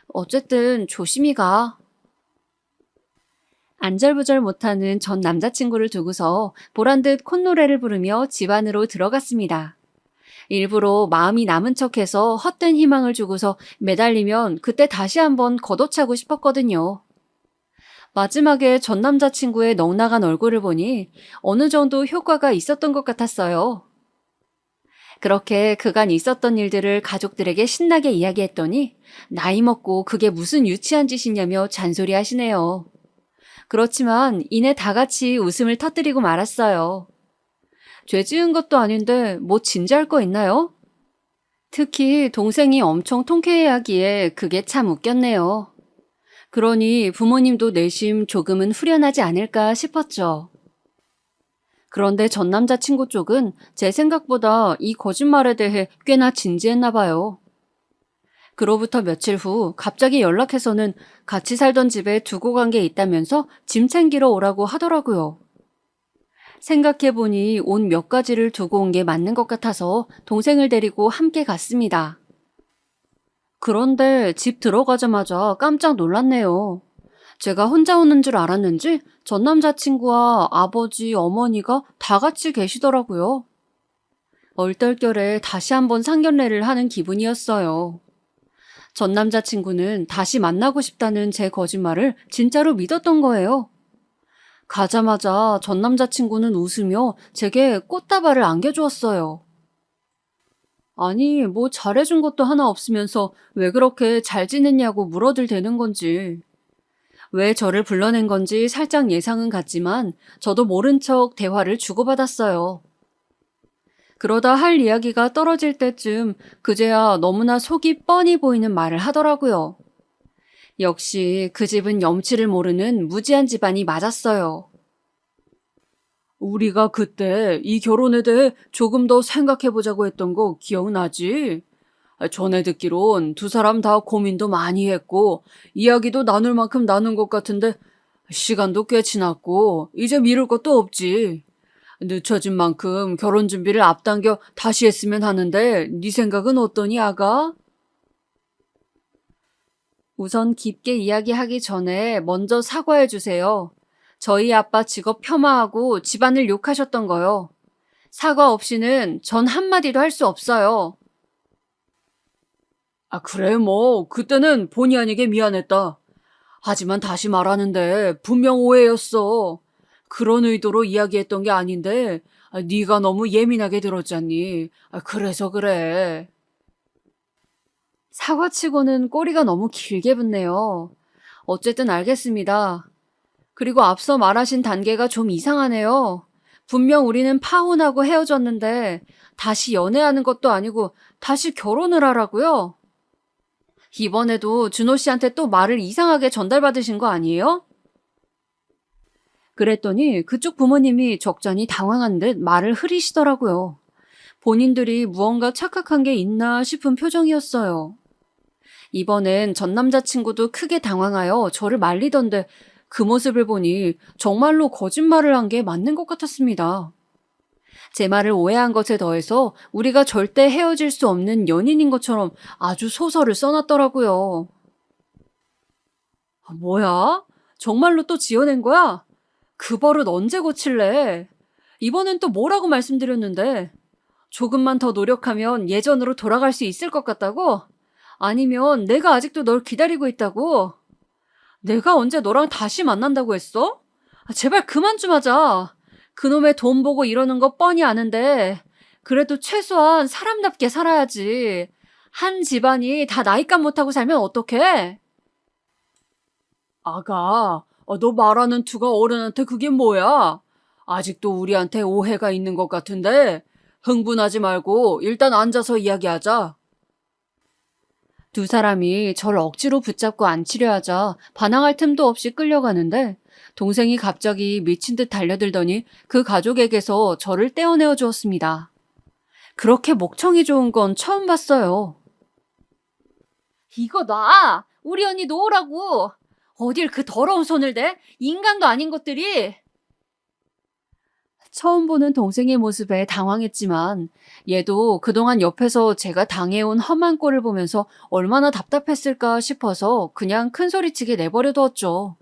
[SPEAKER 2] 어쨌든 조심히 가. 안절부절 못하는 전 남자친구를 두고서 보란듯 콧노래를 부르며 집 안으로 들어갔습니다. 일부러 마음이 남은 척해서 헛된 희망을 주고서 매달리면 그때 다시 한번 걷어차고 싶었거든요. 마지막에 전 남자친구의 넉나간 얼굴을 보니 어느 정도 효과가 있었던 것 같았어요. 그렇게 그간 있었던 일들을 가족들에게 신나게 이야기했더니 나이 먹고 그게 무슨 유치한 짓이냐며 잔소리하시네요. 그렇지만 이내 다 같이 웃음을 터뜨리고 말았어요. 죄 지은 것도 아닌데 뭐 진지할 거 있나요? 특히 동생이 엄청 통쾌해하기에 그게 참 웃겼네요. 그러니 부모님도 내심 조금은 후련하지 않을까 싶었죠. 그런데 전 남자친구 쪽은 제 생각보다 이 거짓말에 대해 꽤나 진지했나 봐요. 그로부터 며칠 후 갑자기 연락해서는 같이 살던 집에 두고 간 게 있다면서 짐 챙기러 오라고 하더라고요. 생각해보니 옷 몇 가지를 두고 온 게 맞는 것 같아서 동생을 데리고 함께 갔습니다. 그런데 집 들어가자마자 깜짝 놀랐네요. 제가 혼자 오는 줄 알았는지 전 남자친구와 아버지, 어머니가 다 같이 계시더라고요. 얼떨결에 다시 한번 상견례를 하는 기분이었어요. 전 남자친구는 다시 만나고 싶다는 제 거짓말을 진짜로 믿었던 거예요. 가자마자 전 남자친구는 웃으며 제게 꽃다발을 안겨주었어요. 아니, 뭐 잘해준 것도 하나 없으면서 왜 그렇게 잘 지냈냐고 물어들대는 건지. 왜 저를 불러낸 건지 살짝 예상은 갔지만 저도 모른 척 대화를 주고받았어요. 그러다 할 이야기가 떨어질 때쯤 그제야 너무나 속이 뻔히 보이는 말을 하더라고요. 역시 그 집은 염치를 모르는 무지한 집안이 맞았어요.
[SPEAKER 3] 우리가 그때 이 결혼에 대해 조금 더 생각해보자고 했던 거 기억나지? 전에 듣기론 두 사람 다 고민도 많이 했고 이야기도 나눌 만큼 나눈 것 같은데 시간도 꽤 지났고 이제 미룰 것도 없지. 늦춰진 만큼 결혼 준비를 앞당겨 다시 했으면 하는데 네 생각은 어떠니, 아가?
[SPEAKER 2] 우선 깊게 이야기하기 전에 먼저 사과해 주세요. 저희 아빠 직업 폄하하고 집안을 욕하셨던 거요. 사과 없이는 전 한마디도 할 수 없어요.
[SPEAKER 3] 그래, 뭐 그때는 본의 아니게 미안했다. 하지만 다시 말하는데 분명 오해였어. 그런 의도로 이야기했던 게 아닌데 네가 너무 예민하게 들었잖니. 그래서 그래.
[SPEAKER 2] 사과치고는 꼬리가 너무 길게 붙네요. 어쨌든 알겠습니다. 그리고 앞서 말하신 단계가 좀 이상하네요. 분명 우리는 파혼하고 헤어졌는데 다시 연애하는 것도 아니고 다시 결혼을 하라고요? 이번에도 준호 씨한테 또 말을 이상하게 전달받으신 거 아니에요? 그랬더니 그쪽 부모님이 적잖이 당황한 듯 말을 흐리시더라고요. 본인들이 무언가 착각한 게 있나 싶은 표정이었어요. 이번엔 전 남자친구도 크게 당황하여 저를 말리던데 그 모습을 보니 정말로 거짓말을 한 게 맞는 것 같았습니다. 제 말을 오해한 것에 더해서 우리가 절대 헤어질 수 없는 연인인 것처럼 아주 소설을 써놨더라고요. 뭐야? 정말로 또 지어낸 거야? 그 버릇 언제 고칠래? 이번엔 또 뭐라고 말씀드렸는데? 조금만 더 노력하면 예전으로 돌아갈 수 있을 것 같다고? 아니면 내가 아직도 널 기다리고 있다고? 내가 언제 너랑 다시 만난다고 했어? 제발 그만 좀 하자. 그놈의 돈 보고 이러는 거 뻔히 아는데 그래도 최소한 사람답게 살아야지. 한 집안이 다 나이값 못하고 살면 어떡해?
[SPEAKER 3] 아가, 너 말하는 투가 어른한테 그게 뭐야? 아직도 우리한테 오해가 있는 것 같은데 흥분하지 말고 일단 앉아서 이야기하자.
[SPEAKER 2] 두 사람이 절 억지로 붙잡고 앉히려 하자 반항할 틈도 없이 끌려가는데 동생이 갑자기 미친 듯 달려들더니 그 가족에게서 저를 떼어내어 주었습니다. 그렇게 목청이 좋은 건 처음 봤어요. 이거 놔! 우리 언니 놓으라고! 어딜 그 더러운 손을 대? 인간도 아닌 것들이! 처음 보는 동생의 모습에 당황했지만 얘도 그동안 옆에서 제가 당해온 험한 꼴을 보면서 얼마나 답답했을까 싶어서 그냥 큰소리치게 내버려 두었죠.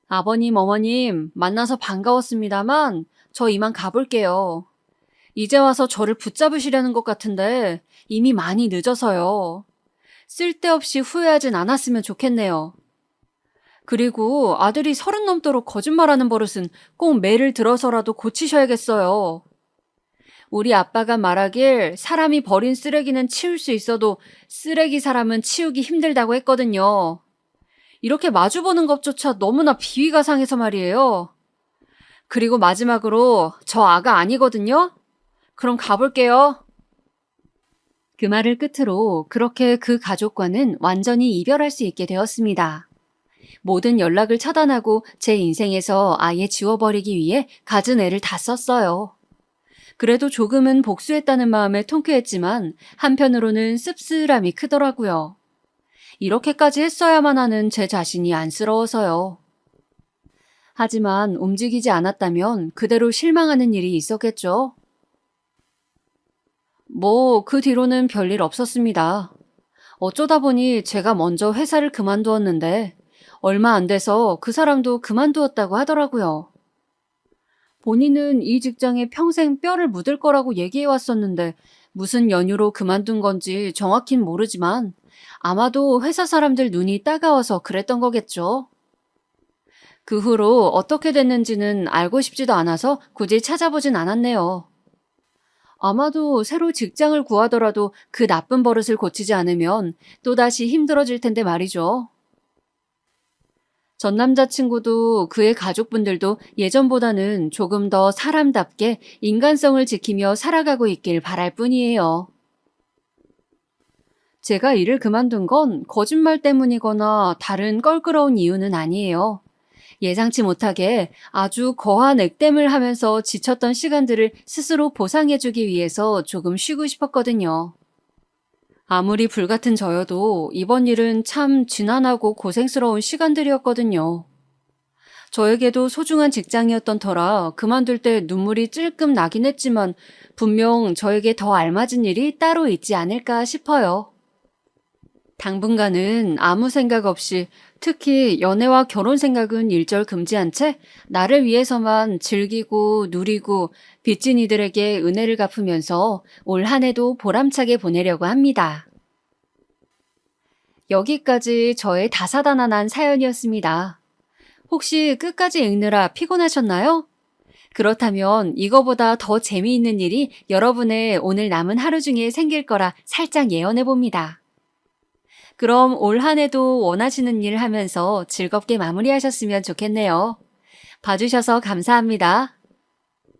[SPEAKER 2] 아버님, 어머님, 만나서 반가웠습니다만 저 이만 가볼게요. 이제 와서 저를 붙잡으시려는 것 같은데 이미 많이 늦어서요. 쓸데없이 후회하진 않았으면 좋겠네요. 그리고 아들이 30 넘도록 거짓말하는 버릇은 꼭 매를 들어서라도 고치셔야겠어요. 우리 아빠가 말하길 사람이 버린 쓰레기는 치울 수 있어도 쓰레기 사람은 치우기 힘들다고 했거든요. 이렇게 마주보는 것조차 너무나 비위가 상해서 말이에요. 그리고 마지막으로 저 아가 아니거든요? 그럼 가볼게요. 그 말을 끝으로 그렇게 그 가족과는 완전히 이별할 수 있게 되었습니다. 모든 연락을 차단하고 제 인생에서 아예 지워버리기 위해 갖은 애를 다 썼어요. 그래도 조금은 복수했다는 마음에 통쾌했지만 한편으로는 씁쓸함이 크더라고요. 이렇게까지 했어야만 하는 제 자신이 안쓰러워서요. 하지만 움직이지 않았다면 그대로 실망하는 일이 있었겠죠. 그 뒤로는 별일 없었습니다. 어쩌다 보니 제가 먼저 회사를 그만두었는데 얼마 안 돼서 그 사람도 그만두었다고 하더라고요. 본인은 이 직장에 평생 뼈를 묻을 거라고 얘기해 왔었는데 무슨 연유로 그만둔 건지 정확히는 모르지만 아마도 회사 사람들 눈이 따가워서 그랬던 거겠죠. 그 후로 어떻게 됐는지는 알고 싶지도 않아서 굳이 찾아보진 않았네요. 아마도 새로 직장을 구하더라도 그 나쁜 버릇을 고치지 않으면 또다시 힘들어질 텐데 말이죠. 전 남자친구도 그의 가족분들도 예전보다는 조금 더 사람답게 인간성을 지키며 살아가고 있길 바랄 뿐이에요. 제가 일을 그만둔 건 거짓말 때문이거나 다른 껄끄러운 이유는 아니에요. 예상치 못하게 아주 거한 액땜을 하면서 지쳤던 시간들을 스스로 보상해주기 위해서 조금 쉬고 싶었거든요. 아무리 불같은 저여도 이번 일은 참 지난하고 고생스러운 시간들이었거든요. 저에게도 소중한 직장이었던 터라 그만둘 때 눈물이 찔끔 나긴 했지만 분명 저에게 더 알맞은 일이 따로 있지 않을까 싶어요. 당분간은 아무 생각 없이 특히 연애와 결혼 생각은 일절 금지한 채 나를 위해서만 즐기고 누리고 빚진 이들에게 은혜를 갚으면서 올 한 해도 보람차게 보내려고 합니다. 여기까지 저의 다사다난한 사연이었습니다. 혹시 끝까지 읽느라 피곤하셨나요? 그렇다면 이거보다 더 재미있는 일이 여러분의 오늘 남은 하루 중에 생길 거라 살짝 예언해봅니다. 그럼 올 한 해도 원하시는 일 하면서 즐겁게 마무리하셨으면 좋겠네요. 봐주셔서 감사합니다.